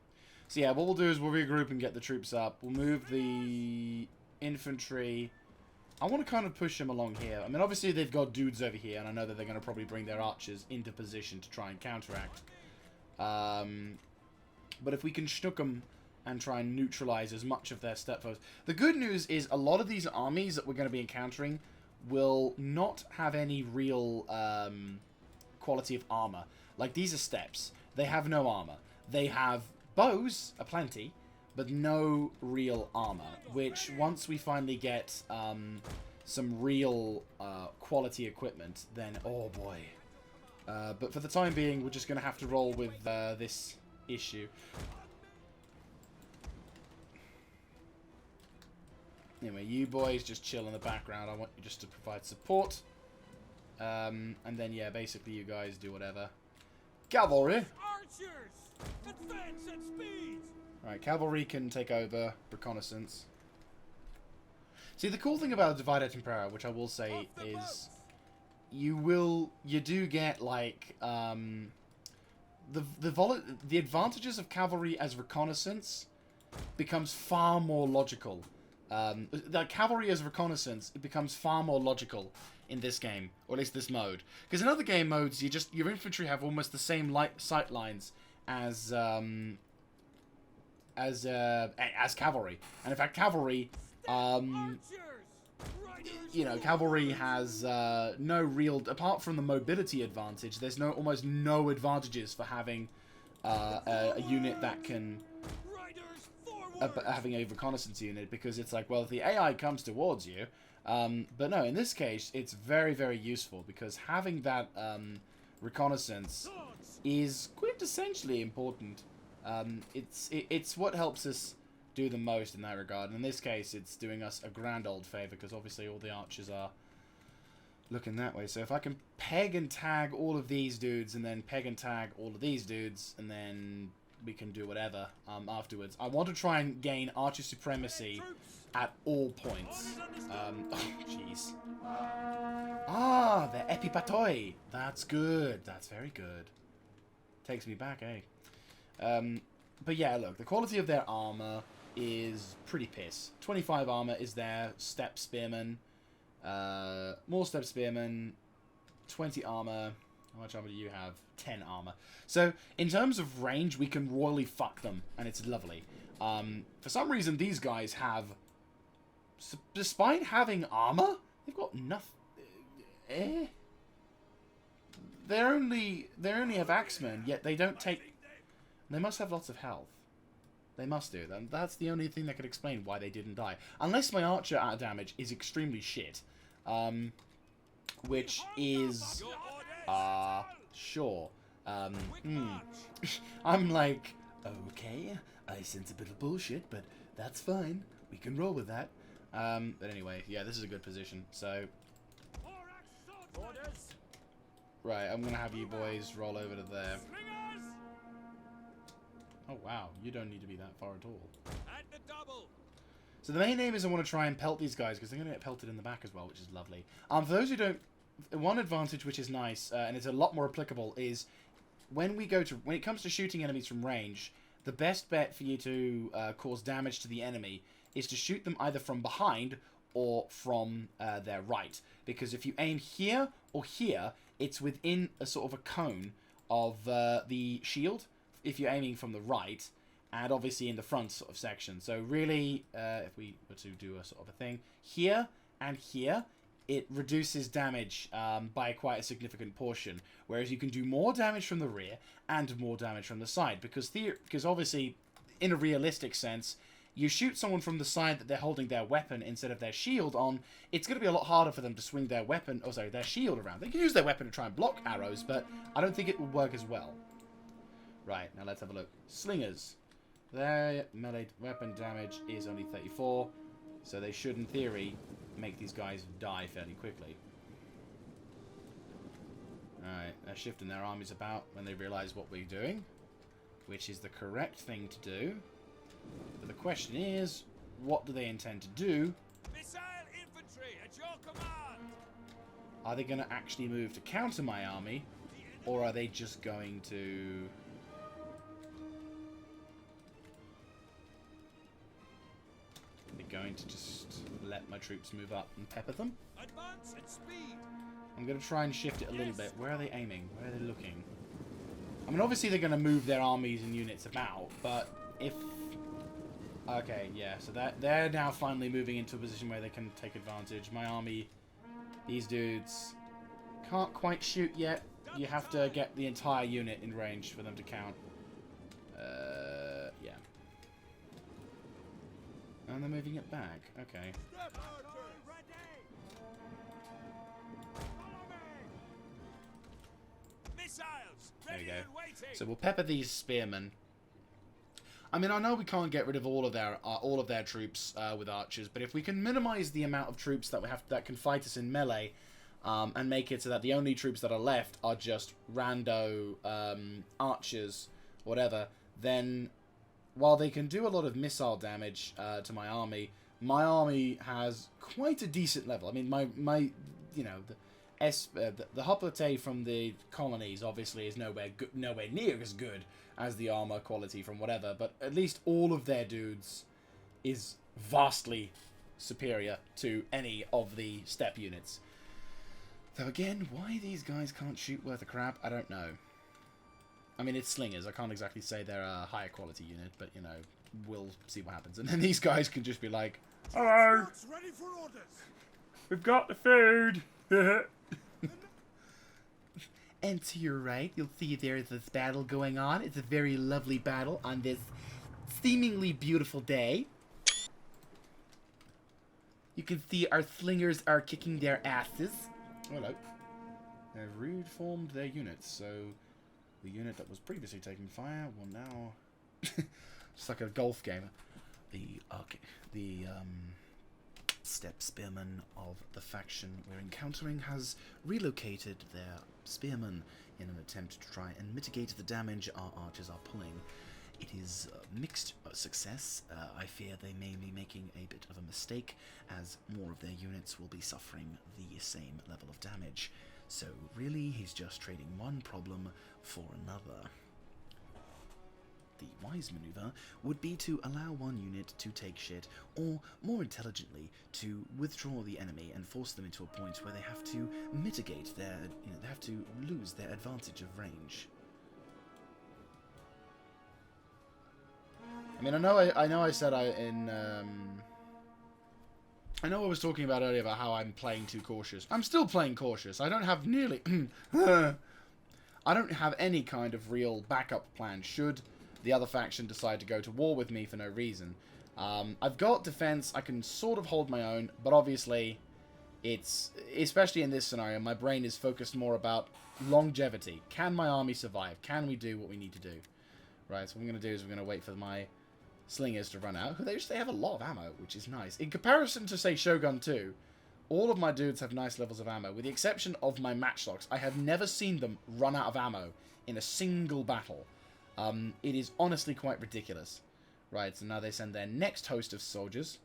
So yeah, what we'll do is we'll regroup and get the troops up. We'll move the infantry... I want to kind of push them along here. I mean, obviously they've got dudes over here, and I know that they're going to probably bring their archers into position to try and counteract. But if we can schnook them and try and neutralize as much of their step foes. The good news is a lot of these armies that we're going to be encountering will not have any real quality of armor. Like, these are steps. They have no armor. They have bows, aplenty, but no real armor, which once we finally get some real quality equipment, then, oh boy. But for the time being, we're just going to have to roll with this issue. Anyway, you boys just chill in the background. I want you just to provide support. And then, yeah, basically you guys do whatever. Cavalry! Archers! Advance at speed! Alright, cavalry can take over reconnaissance. See, the cool thing about Divided Impera, which I will say, is you do get, like, the advantages of cavalry as reconnaissance becomes far more logical. The cavalry as reconnaissance, it becomes far more logical in this game, or at least this mode. Because in other game modes, your infantry have almost the same sight lines as cavalry. And in fact, cavalry, you know, cavalry has no real, apart from the mobility advantage, there's almost no advantages for having a unit that can having a reconnaissance unit, because it's like, well, if the AI comes towards you, but no, in this case, it's very, very useful, because having that reconnaissance is quintessentially important. It's what helps us do the most in that regard. And in this case, it's doing us a grand old favor, because obviously all the archers are looking that way. So if I can peg and tag all of these dudes, and then peg and tag all of these dudes, and then we can do whatever afterwards. I want to try and gain archer supremacy at all points. Oh, jeez. Ah, the epipatoi. That's good. That's very good. Takes me back, eh? But yeah, look, the quality of their armor is pretty piss. 25 armor is their step spearmen. More step spearmen. 20 armor. How much armor do you have? 10 armor. So, in terms of range, we can royally fuck them, and it's lovely. For some reason, these guys have, despite having armor, they've got nothing. They only have axemen, yet they don't take. They must have lots of health. They must do. That's the only thing that could explain why they didn't die. Unless my archer damage is extremely shit. Which is... sure. I'm like, okay, I sense a bit of bullshit, but that's fine. We can roll with that. But anyway, yeah, this is a good position. So... Right, I'm going to have you boys roll over to there. Oh, wow. You don't need to be that far at all. So the main aim is I want to try and pelt these guys, because they're going to get pelted in the back as well, which is lovely. For those who don't... One advantage which is nice, and it's a lot more applicable, is when it comes to shooting enemies from range, the best bet for you to cause damage to the enemy is to shoot them either from behind or from their right. Because if you aim here or here, it's within a sort of a cone of the shield, if you're aiming from the right, and obviously in the front sort of section. So really, if we were to do a sort of a thing, here and here, it reduces damage by quite a significant portion. Whereas you can do more damage from the rear and more damage from the side. Because obviously, in a realistic sense, you shoot someone from the side that they're holding their weapon instead of their shield on, it's going to be a lot harder for them to swing their weapon, or sorry, their shield around. They can use their weapon to try and block arrows, but I don't think it will work as well. Right, now let's have a look. Slingers. Their melee weapon damage is only 34, so they should, in theory, make these guys die fairly quickly. Alright, they're shifting their armies about when they realise what we're doing, which is the correct thing to do. But the question is, what do they intend to do? Missile infantry at your command. Are they going to actually move to counter my army, or are they just going to... going to just let my troops move up and pepper them? Advance at speed. I'm going to try and shift it a little bit. Where are they aiming? Where are they looking? I mean, obviously they're going to move their armies and units about, but if... Okay, yeah, so they're now finally moving into a position where they can take advantage. My army, these dudes, can't quite shoot yet. You have to get the entire unit in range for them to count. Yeah. And they're moving it back. Okay. There we go. So we'll pepper these spearmen. I mean, I know we can't get rid of all of their troops with archers, but if we can minimize the amount of troops that we have that can fight us in melee, and make it so that the only troops that are left are just rando archers, whatever, then while they can do a lot of missile damage to my army has quite a decent level. I mean, my you know, the hoplite from the colonies obviously is nowhere near as good as the armor quality from whatever, but at least all of their dudes is vastly superior to any of the step units. Though again, why these guys can't shoot worth a crap, I don't know. I mean, it's slingers. I can't exactly say they're a higher quality unit, but, you know, we'll see what happens. And then these guys can just be like, hello, Ready for orders. we've got the food. And to your right, you'll see there's this battle going on. It's a very lovely battle on this seemingly beautiful day. You can see our slingers are kicking their asses. Hello. They've reformed their units, so the unit that was previously taking fire will now... It's like a golf game. The step spearman of the faction we're encountering has relocated their spearmen in an attempt to try and mitigate the damage our archers are pulling. It is mixed success. I fear they may be making a bit of a mistake, as more of their units will be suffering the same level of damage. So really, he's just trading one problem for another. The wise maneuver would be to allow one unit to take shit, or more intelligently, to withdraw the enemy and force them into a point where they have to mitigate their, they have to lose their advantage of range. I mean, I know I said I was talking about earlier about how I'm playing too cautious. I'm still playing cautious. I don't have nearly... I don't have any kind of real backup plan should the other faction decide to go to war with me for no reason. I've got defense. I can sort of hold my own, but obviously, it's... Especially in this scenario, my brain is focused more about longevity. Can my army survive? Can we do what we need to do? Right, so what I'm going to do is we're going to wait for my slingers to run out. They have a lot of ammo, which is nice. In comparison to, say, Shogun 2, all of my dudes have nice levels of ammo, with the exception of my matchlocks. I have never seen them run out of ammo in a single battle. It is honestly quite ridiculous. Right, so now they send their next host of soldiers,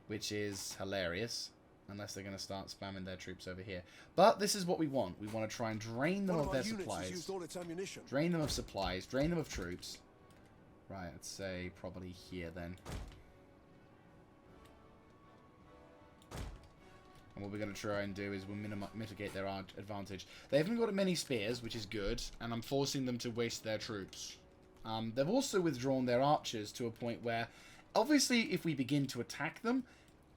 which is hilarious, unless they're going to start spamming their troops over here. But this is what we want. We want to try and drain them of their supplies. Drain them of supplies, drain them of troops. Right, let's say probably here then. And what we're going to try and do is we'll mitigate their advantage. They haven't got many spears, which is good, and I'm forcing them to waste their troops. They've also withdrawn their archers to a point where, obviously, if we begin to attack them,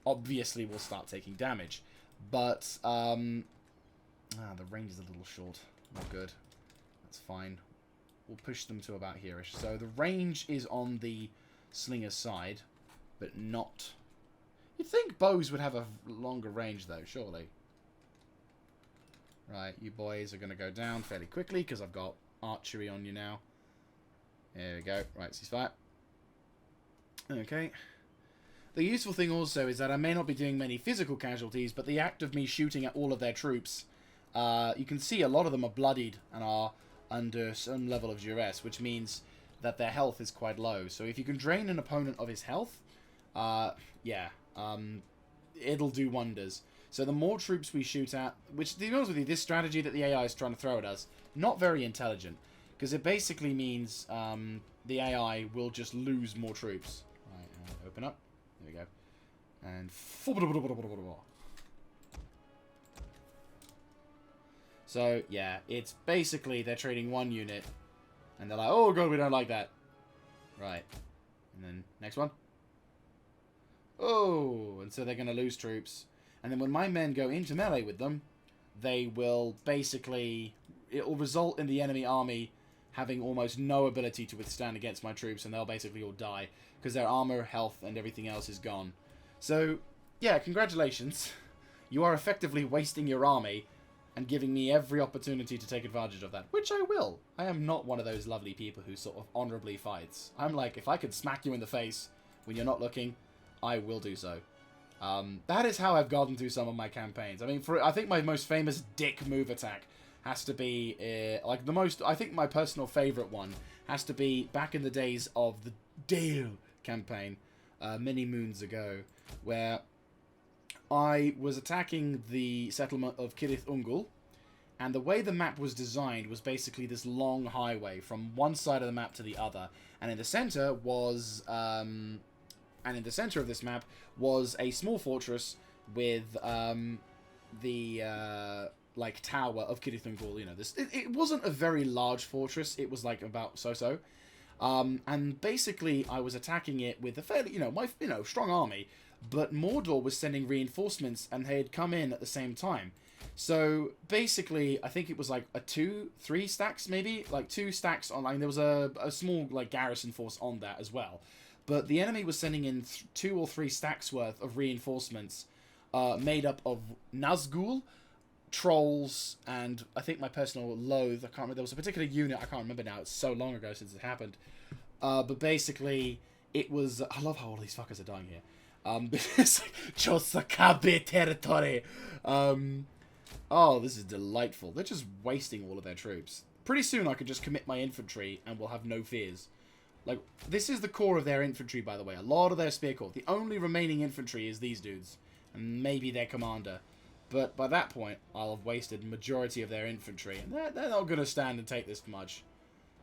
obviously we'll start taking damage. But, the range is a little short. Not good. That's fine. We'll push them to about here-ish. So the range is on the slinger's side, but not... You'd think bows would have a longer range, though, surely. Right, you boys are going to go down fairly quickly, because I've got archery on you now. There we go. Right, ceasefire. Okay. The useful thing also is that I may not be doing many physical casualties, but the act of me shooting at all of their troops, you can see a lot of them are bloodied and are under some level of duress, which means that their health is quite low. So if you can drain an opponent of his health, it'll do wonders. So the more troops we shoot at, which, to be honest with you, this strategy that the AI is trying to throw at us, not very intelligent, because it basically means the AI will just lose more troops. Right, open up. There we go. And... So, yeah, it's basically they're trading one unit, and they're like, oh god, we don't like that. Right. And then, next one. Oh, and so they're going to lose troops. And then when my men go into melee with them, they will basically... It will result in the enemy army having almost no ability to withstand against my troops, and they'll basically all die, because their armor, health, and everything else is gone. So, yeah, congratulations. You are effectively wasting your army, and giving me every opportunity to take advantage of that, which I will. I am not one of those lovely people who sort of honorably fights. I'm like, if I could smack you in the face when you're not looking, I will do so. That is how I've gotten through some of my campaigns. I mean, I think my most famous dick move attack has to be, I think my personal favourite one has to be back in the days of the Dale campaign, many moons ago, where I was attacking the settlement of Kirith Ungol, and the way the map was designed was basically this long highway from one side of the map to the other, and in the center was, of this map was a small fortress with like tower of Kirith Ungol. You know, it wasn't a very large fortress. It was like about so. And basically, I was attacking it with a fairly, strong army. But Mordor was sending reinforcements, and they had come in at the same time. So basically, I think it was like a 3 stacks maybe, like 2 stacks online. There was a small like garrison force on that as well, but the enemy was sending in 2 or 3 stacks worth of reinforcements, made up of Nazgul, trolls, and I think my personal loathe. I can't remember. There was a particular unit. I can't remember now. It's so long ago since it happened. But basically, it was. I love how all these fuckers are dying here. Chosakabe territory. Oh, this is delightful. They're just wasting all of their troops. Pretty soon I could just commit my infantry and we'll have no fears. Like, this is the core of their infantry, by the way. A lot of their spear corps. The only remaining infantry is these dudes. And maybe their commander. But by that point, I'll have wasted majority of their infantry. And they're not going to stand and take this much.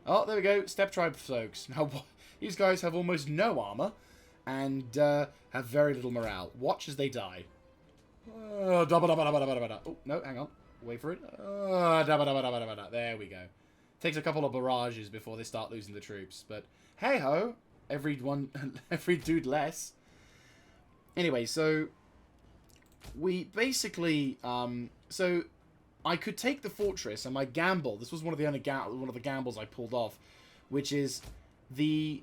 Oh, there we go. Steppe tribe folks. Now, these guys have almost no armor. And have very little morale. Watch as they die. Oh, no, hang on. Wait for it. There we go. Takes a couple of barrages before they start losing the troops. But, hey-ho. Every dude less. Anyway, so... we basically... so, I could take the fortress, and my gamble... This was one of the gambles I pulled off. Which is... the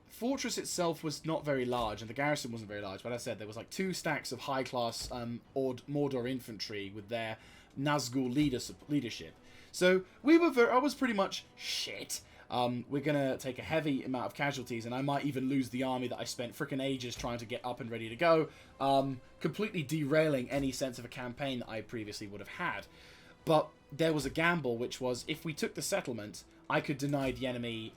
fortress itself was not very large, and the garrison wasn't very large, but as I said, there was like 2 stacks of high-class Mordor infantry with their Nazgul leadership. So I was pretty much shit. We're gonna take a heavy amount of casualties, and I might even lose the army that I spent frickin' ages trying to get up and ready to go, completely derailing any sense of a campaign that I previously would have had. But there was a gamble, which was, if we took the settlement, I could deny the enemy...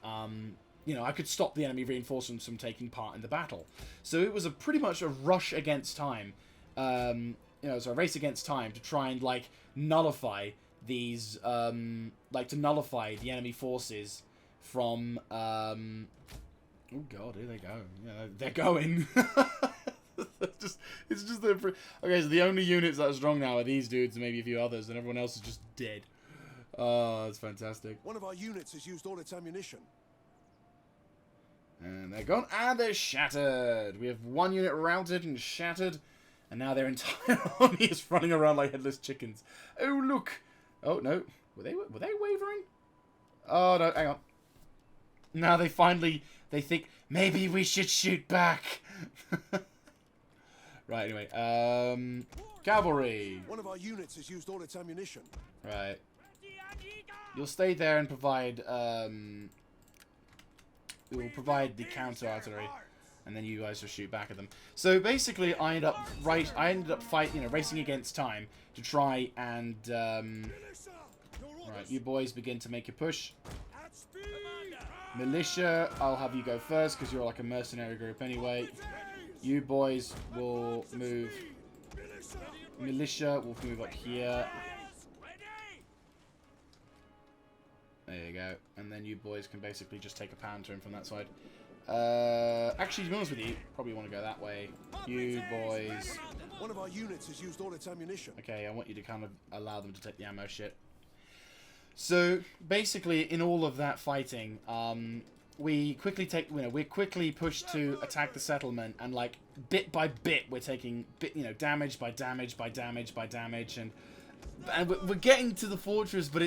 you know, I could stop the enemy reinforcements from taking part in the battle. So it was pretty much a rush against time. You know, so a race against time to try and, like, nullify these, like, to nullify the enemy forces from, oh god, here they go. Yeah, they're going. It's just the... Okay, so the only units that are strong now are these dudes and maybe a few others, and everyone else is just dead. Oh, that's fantastic. One of our units has used all its ammunition. And they're gone, and they're shattered. We have 1 unit routed and shattered, and now their entire army is running around like headless chickens. Oh, look. Oh, no. Were they wavering? Oh, no, hang on. Now they think, maybe we should shoot back. Right, anyway. Cavalry. One of our units has used all its ammunition. Right. You'll stay there and provide, we will provide the counter artillery, and then you guys will shoot back at them. So basically, I ended up racing against time to try and right, you boys begin to make your push. Militia, I'll have you go first because you're like a mercenary group anyway. You boys will move. Militia will move up here. There you go. And then you boys can basically just take a pound turn from that side. Actually, to be honest with you, probably want to go that way. You boys. One of our units has used all its ammunition. Okay, I want you to kind of allow them to take the ammo shit. So, basically, in all of that fighting, we quickly push to attack the settlement, and like bit by bit, we're taking damage by damage by damage by damage, and we're getting to the fortress, but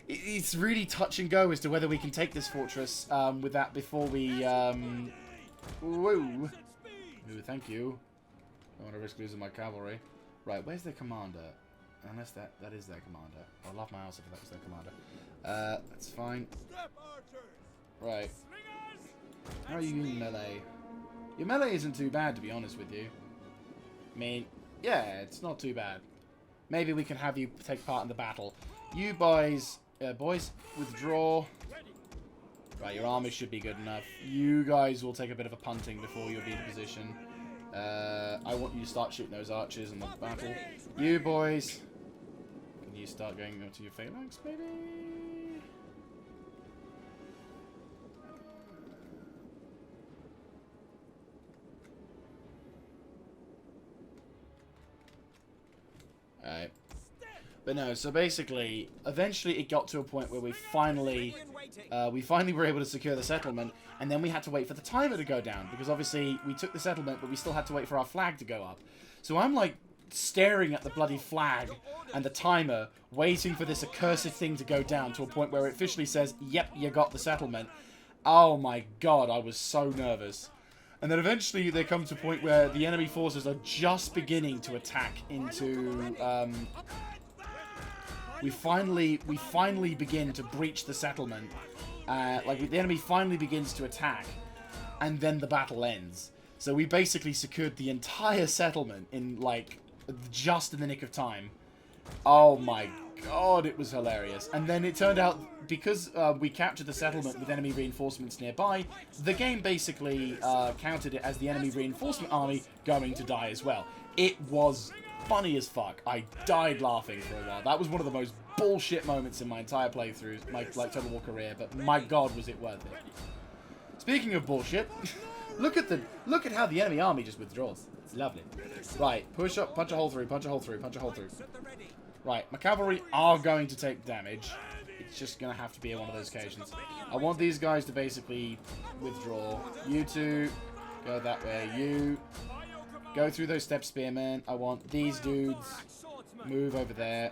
it's really touch and go as to whether we can take this fortress with that before we whoa. Ooh, thank you. I don't want to risk losing my cavalry. Right, where's their commander? Unless that is their commander. I'll laugh my ass if that was their commander. That's fine. Right. How are you in melee? Your melee isn't too bad, to be honest with you. I mean, yeah, it's not too bad. Maybe we can have you take part in the battle. You boys, withdraw. Right, your army should be good enough. You guys will take a bit of a punting before you'll be in position. I want you to start shooting those archers in the battle. You boys, can you start going to your phalanx, maybe? Alright. But no, so basically, eventually it got to a point where we finally were able to secure the settlement, and then we had to wait for the timer to go down, because obviously we took the settlement, but we still had to wait for our flag to go up. So I'm like staring at the bloody flag and the timer, waiting for this accursed thing to go down to a point where it officially says, yep, you got the settlement. Oh my god, I was so nervous. And then eventually they come to a point where the enemy forces are just beginning to attack into... We finally begin to breach the settlement. Like, the enemy finally begins to attack. And then the battle ends. So we basically secured the entire settlement in, like, just in the nick of time. Oh my god, it was hilarious. And then it turned out, because we captured the settlement with enemy reinforcements nearby, the game basically counted it as the enemy reinforcement army going to die as well. It was funny as fuck. I died laughing for a while. That was one of the most bullshit moments in my entire playthrough, my Total War career, but my god was it worth it. Speaking of bullshit, look at how the enemy army just withdraws. It's lovely. Right, push up, punch a hole through, punch a hole through, punch a hole through. Right, my cavalry are going to take damage. It's just going to have to be on one of those occasions. I want these guys to basically withdraw. You two, go that way. You, go through those step spearmen. I want these dudes, move over there.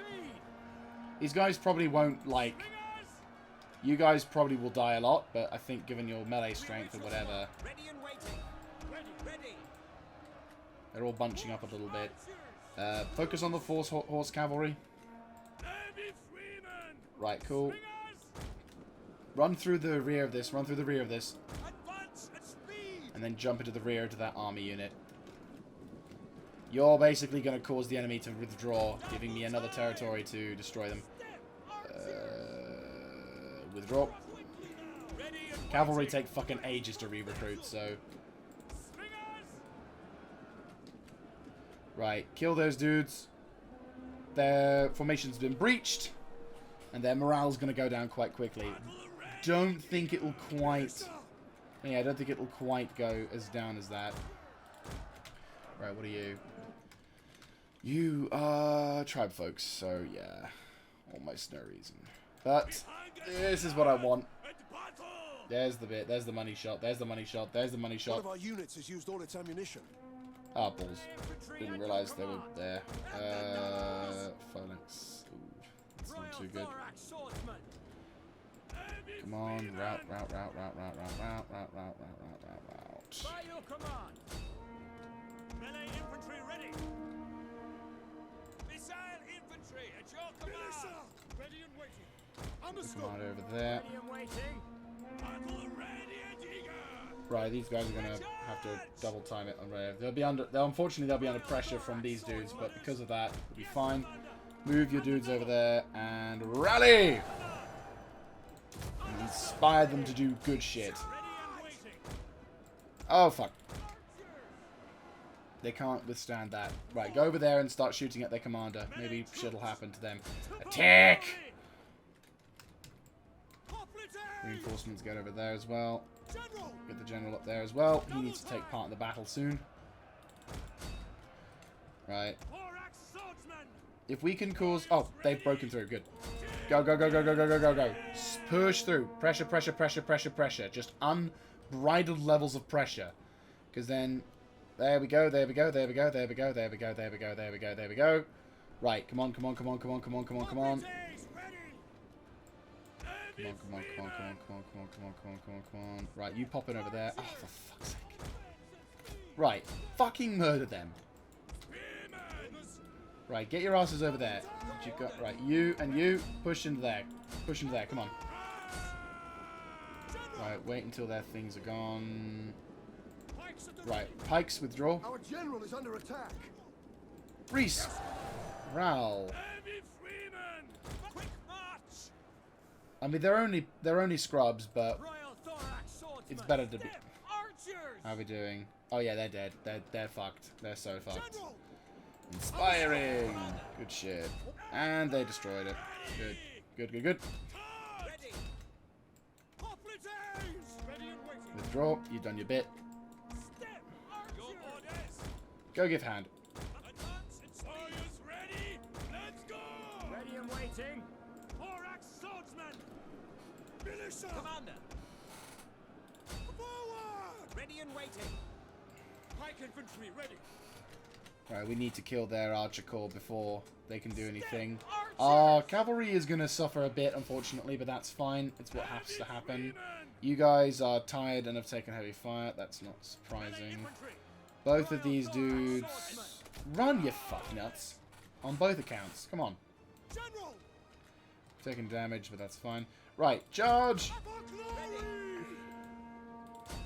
These guys probably won't, like... You guys probably will die a lot, but I think given your melee strength or whatever... They're all bunching up a little bit. Focus on the horse cavalry. Right, cool. Run through the rear of this, run through the rear of this. And then jump into the rear to that army unit. You're basically going to cause the enemy to withdraw, giving me another territory to destroy them. Withdraw. Cavalry take fucking ages to re-recruit, so... Right, kill those dudes. Their formation's been breached. And their morale's going to go down quite quickly. Don't think it'll quite... Yeah, I don't think it'll quite go as down as that. Right, what are you? You are tribe folks, so yeah. Almost no reason. But this is what I want. There's the bit. There's the money shot. There's the money shot. There's the money shot. One of our units has used all its ammunition. Ah, balls. Didn't realise they were there. Phalanx. Ooh, that's not too good. Come on, route. By your command. Melee infantry ready. Missile infantry at your command. Ready and waiting. Understood. Come on over there. Ready and waiting. Battle ready and eager. Right, these guys are gonna have to double time it on rear. Unfortunately they'll be under pressure from these dudes, but because of that, it'll be fine. Move your dudes over there and rally! And inspire them to do good shit. Oh fuck. They can't withstand that. Right, go over there and start shooting at their commander. Maybe shit'll happen to them. Attack! Reinforcements get over there as well. Get the general up there as well. He needs to take part in the battle soon. Right. If we can cause... Oh, they've broken through. Good. Go. Push through. Pressure. Just unbridled levels of pressure. Because then... There we go. Right, come on. Come on. Right, you pop in over there. Oh, for fuck's sake. Right, fucking murder them. Right, get your asses over there. You've got, right, you and you, push into there. Come on. Right, wait until their things are gone. Right, pikes withdraw. Our general is under attack. Reese. Ral. I mean, they're only scrubs, but it's better to be. How are we doing? Oh yeah, they're dead. They're fucked. They're so fucked. Inspiring. Good shit. And they destroyed it. Good. Withdraw. You've done your bit. Go give hand. Ready and waiting. Swordsman! Commander! Forward! Ready and waiting. Pike infantry ready. Right, we need to kill their archer corps before they can do anything. Our cavalry is going to suffer a bit, unfortunately, but that's fine. It's what has to happen. You guys are tired and have taken heavy fire. That's not surprising. Both of these dudes... Run, you fucknuts. On both accounts. Come on. Taking damage, but that's fine. Right, charge!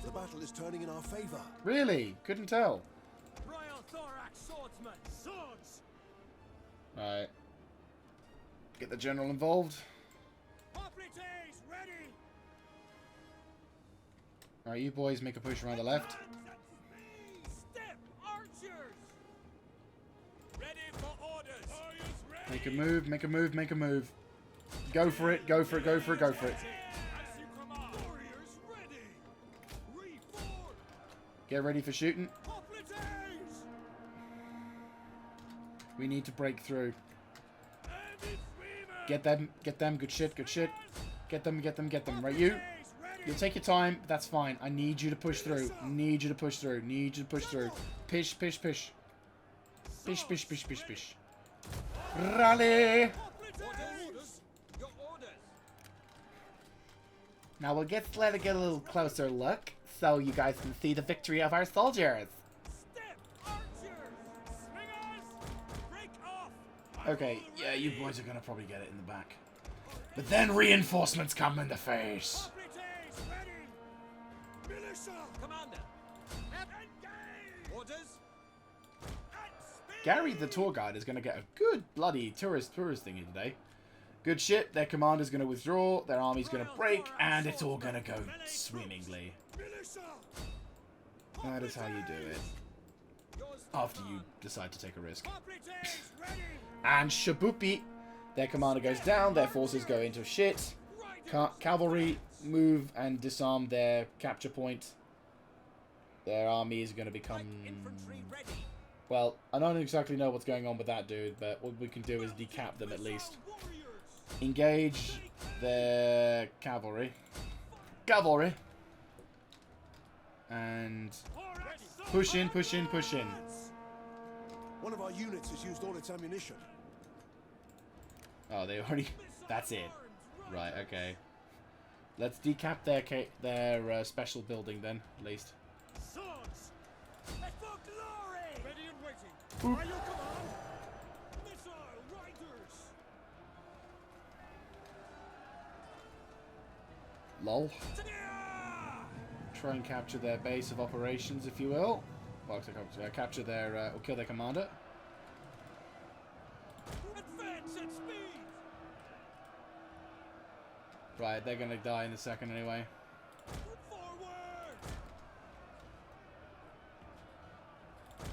The battle is turning in our favor. Really? Couldn't tell. Royal Thorax swordsman, swords. Right. Get the general involved. Hoplites, ready. Alright, you boys make a push around the left. Step archers. Ready for orders. Warriors ready. Make a move, make a move, make a move. Go for it, go for it, go for it, go for it. As you command. Warriors ready. Reform. Get ready for shooting. Hoplites. We need to break through. And it's Freeman. Get them, good shit, good shit. Get them, get them, get them. Right, you? You'll take your time, but that's fine. I need you to push through. Need you to push through. Need you to push through. Pish, pish, pish. Pish, pish, pish, pish, pish. Rally! Orders. Your orders. Now we'll let it get a little closer look, so you guys can see the victory of our soldiers. Step archers. Swingers. Break off. Okay, yeah, you boys are gonna probably get it in the back. But then reinforcements come in the face. Hoplites, ready. Militia. Commander. Engage. Orders. At speed. Gary the tour guide is gonna get a good bloody tourist thingy today. Good shit, their commander's gonna withdraw, their army's gonna break, and it's all gonna go swimmingly. Militia. That is how you do it. After you decide to take a risk. Hoplites, ready. And Shabupi, their commander goes down, their forces go into shit. Cavalry move and disarm their capture point. Their army is going to become... Well, I don't exactly know what's going on with that dude, but what we can do is decap them at least. Engage their cavalry. Cavalry! And push in, push in, push in. One of our units has used all its ammunition. Oh, they already... That's it. Right, okay. Let's decap their special building then, at least. Swords. For glory. Ready and waiting. Boop. Are you command? Missile riders. Lol. Try and capture their base of operations, if you will. Well, capture their... or kill their commander. Advance at speed. Right, they're gonna die in a second anyway. Forward.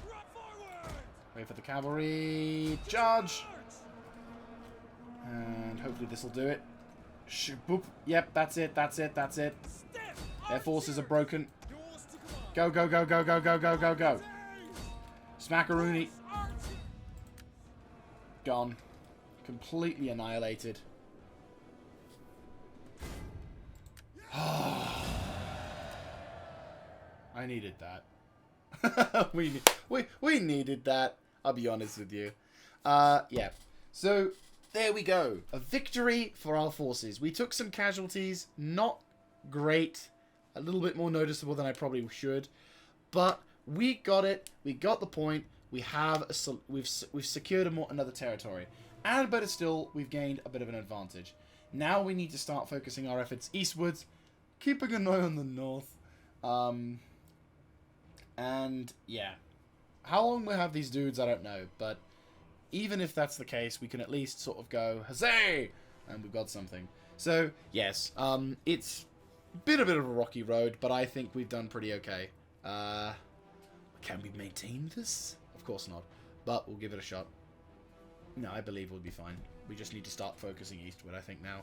Run forward. Wait for the cavalry. Charge! And hopefully this will do it. Boop. Yep, that's it, that's it, that's it. Step. Their forces are broken. Yours to command. Go, go, go, go, go, go, go, go, go. Smackaroony. Gone. Completely annihilated. I needed that. we needed that. I'll be honest with you. Yeah. So there we go. A victory for our forces. We took some casualties. Not great. A little bit more noticeable than I probably should. But we got it. We got the point. We have we've secured another territory. And better still, we've gained a bit of an advantage. Now we need to start focusing our efforts eastwards, keeping an eye on the north. And yeah, how long we'll have these dudes, I don't know. But even if that's the case, we can at least sort of go, huzzay! And we've got something. So yes, it's been a bit of a rocky road, but I think we've done pretty okay. Can we maintain this? Of course not, but we'll give it a shot. No, I believe we'll be fine. We just need to start focusing eastward, I think, now.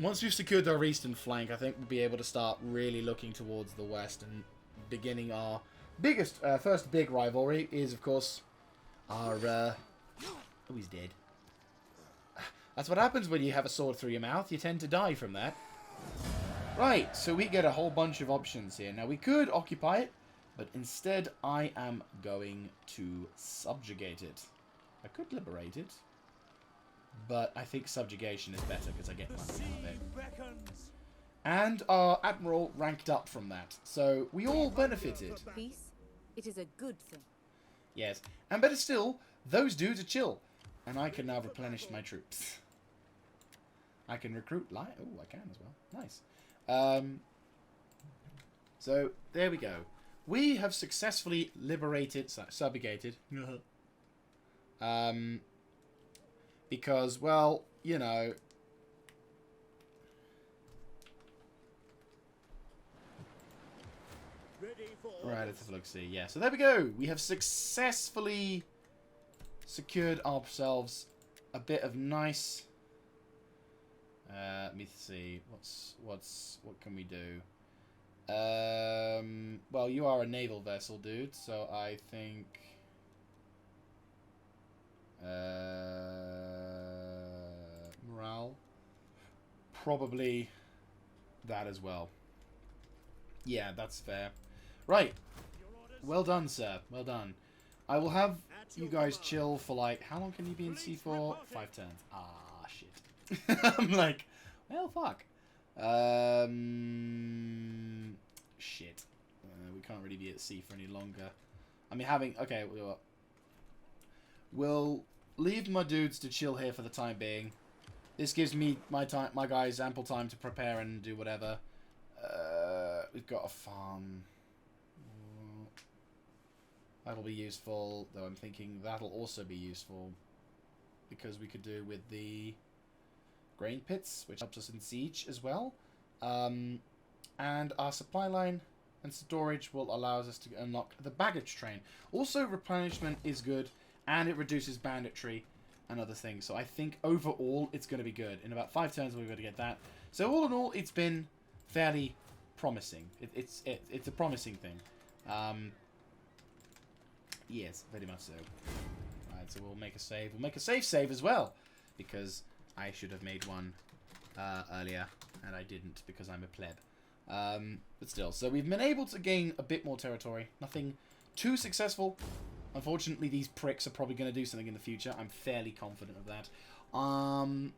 Once we've secured our eastern flank, I think we'll be able to start really looking towards the west and beginning our biggest, first big rivalry is, of course, our, oh, he's dead. That's what happens when you have a sword through your mouth. You tend to die from that. Right, so we get a whole bunch of options here. Now, we could occupy it, But instead, I am going to subjugate it. I could liberate it, but I think subjugation is better because I get money out of it. Beckons. And our admiral ranked up from that, so we all benefited. Peace? It is a good thing. Yes, and better still, those dudes are chill, and I can now replenish my troops. I can recruit light. Oh, I can as well. Nice. So there we go. We have successfully liberated, subjugated. Because, well, you know. Ready for Right, let's have a look. See, yeah. So there we go. We have successfully secured ourselves a bit of nice. Let me see. What can we do? Well, you are a naval vessel, dude. So I think. Morale. Probably that as well. Yeah, that's fair. Right. Well done, sir. Well done. I will have you guys chill for like... How long can you be in sea for? 5 turns. Ah, shit. I'm like... Well, fuck. Shit. We can't really be at sea for any longer. I mean, having... Okay, we'll leave my dudes to chill here for the time being. This gives me my guys ample time to prepare and do whatever. We've got a farm. That'll be useful, though I'm thinking that'll also be useful because we could do with the grain pits, which helps us in siege as well. And our supply line and storage will allow us to unlock the baggage train. Also, replenishment is good, and it reduces banditry and other things. So I think overall it's going to be good. In about 5 turns we're going to get that. So all in all, it's been fairly promising. It's a promising thing. Yes, very much so. Alright, so we'll make a save. We'll make a save as well, because I should have made one earlier, and I didn't because I'm a pleb. But still, so we've been able to gain a bit more territory. Nothing too successful. Unfortunately, these pricks are probably going to do something in the future. I'm fairly confident of that. I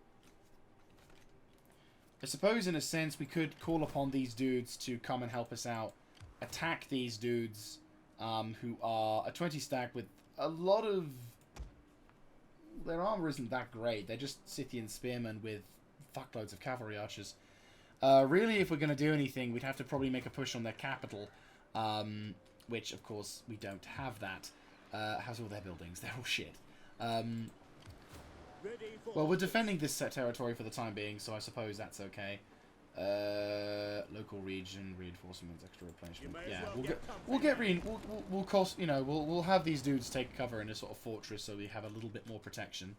suppose, in a sense, we could call upon these dudes to come and help us out. Attack these dudes who are a 20 stack with a lot of... Their armor isn't that great. They're just Scythian spearmen with fuckloads of cavalry archers. Really, if we're going to do anything, we'd have to probably make a push on their capital. Which, of course, we don't have that. How's all their buildings? They're all shit. Well, we're defending this set territory for the time being, so I suppose that's okay. Local region reinforcements, extra replenishment. Yeah, we'll have these dudes take cover in a sort of fortress, so we have a little bit more protection,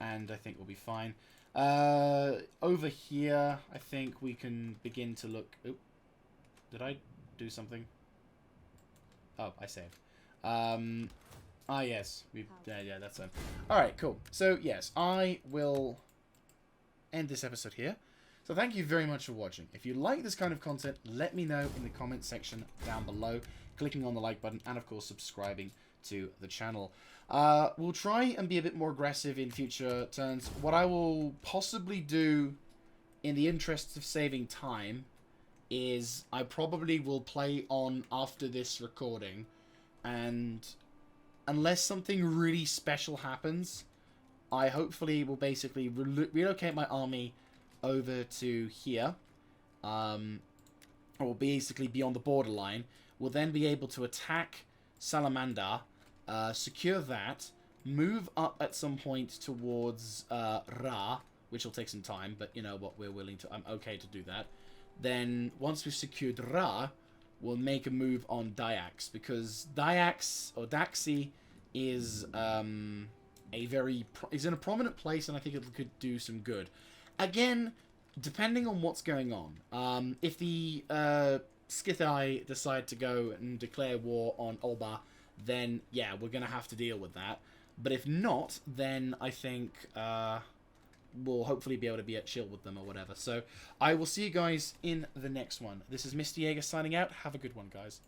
and I think we'll be fine. Over here, I think we can begin to look. Oop, did I do something? Oh, I saved. Ah, yes. Yeah, that's it. Alright, cool. So, yes, I will end this episode here. So, thank you very much for watching. If you like this kind of content, let me know in the comment section down below, clicking on the like button, and, of course, subscribing to the channel. We'll try and be a bit more aggressive in future turns. What I will possibly do, in the interests of saving time, is I probably will play on after this recording, and unless something really special happens, I hopefully will basically relocate my army over to here, or basically be on the borderline. We'll then be able to attack Salamander, secure that, move up at some point towards Ra, which will take some time, but you know what, I'm okay to do that. Then, once we've secured Ra, we'll make a move on Dax, because Dax, or Daxi, is is in a prominent place, and I think it could do some good. Again, depending on what's going on. If the Scythii decide to go and declare war on Olba, then, yeah, we're going to have to deal with that. But if not, then I think... we'll hopefully be able to be at chill with them or whatever. So I will see you guys in the next one. This is Mr. Jaeger signing out. Have a good one, guys.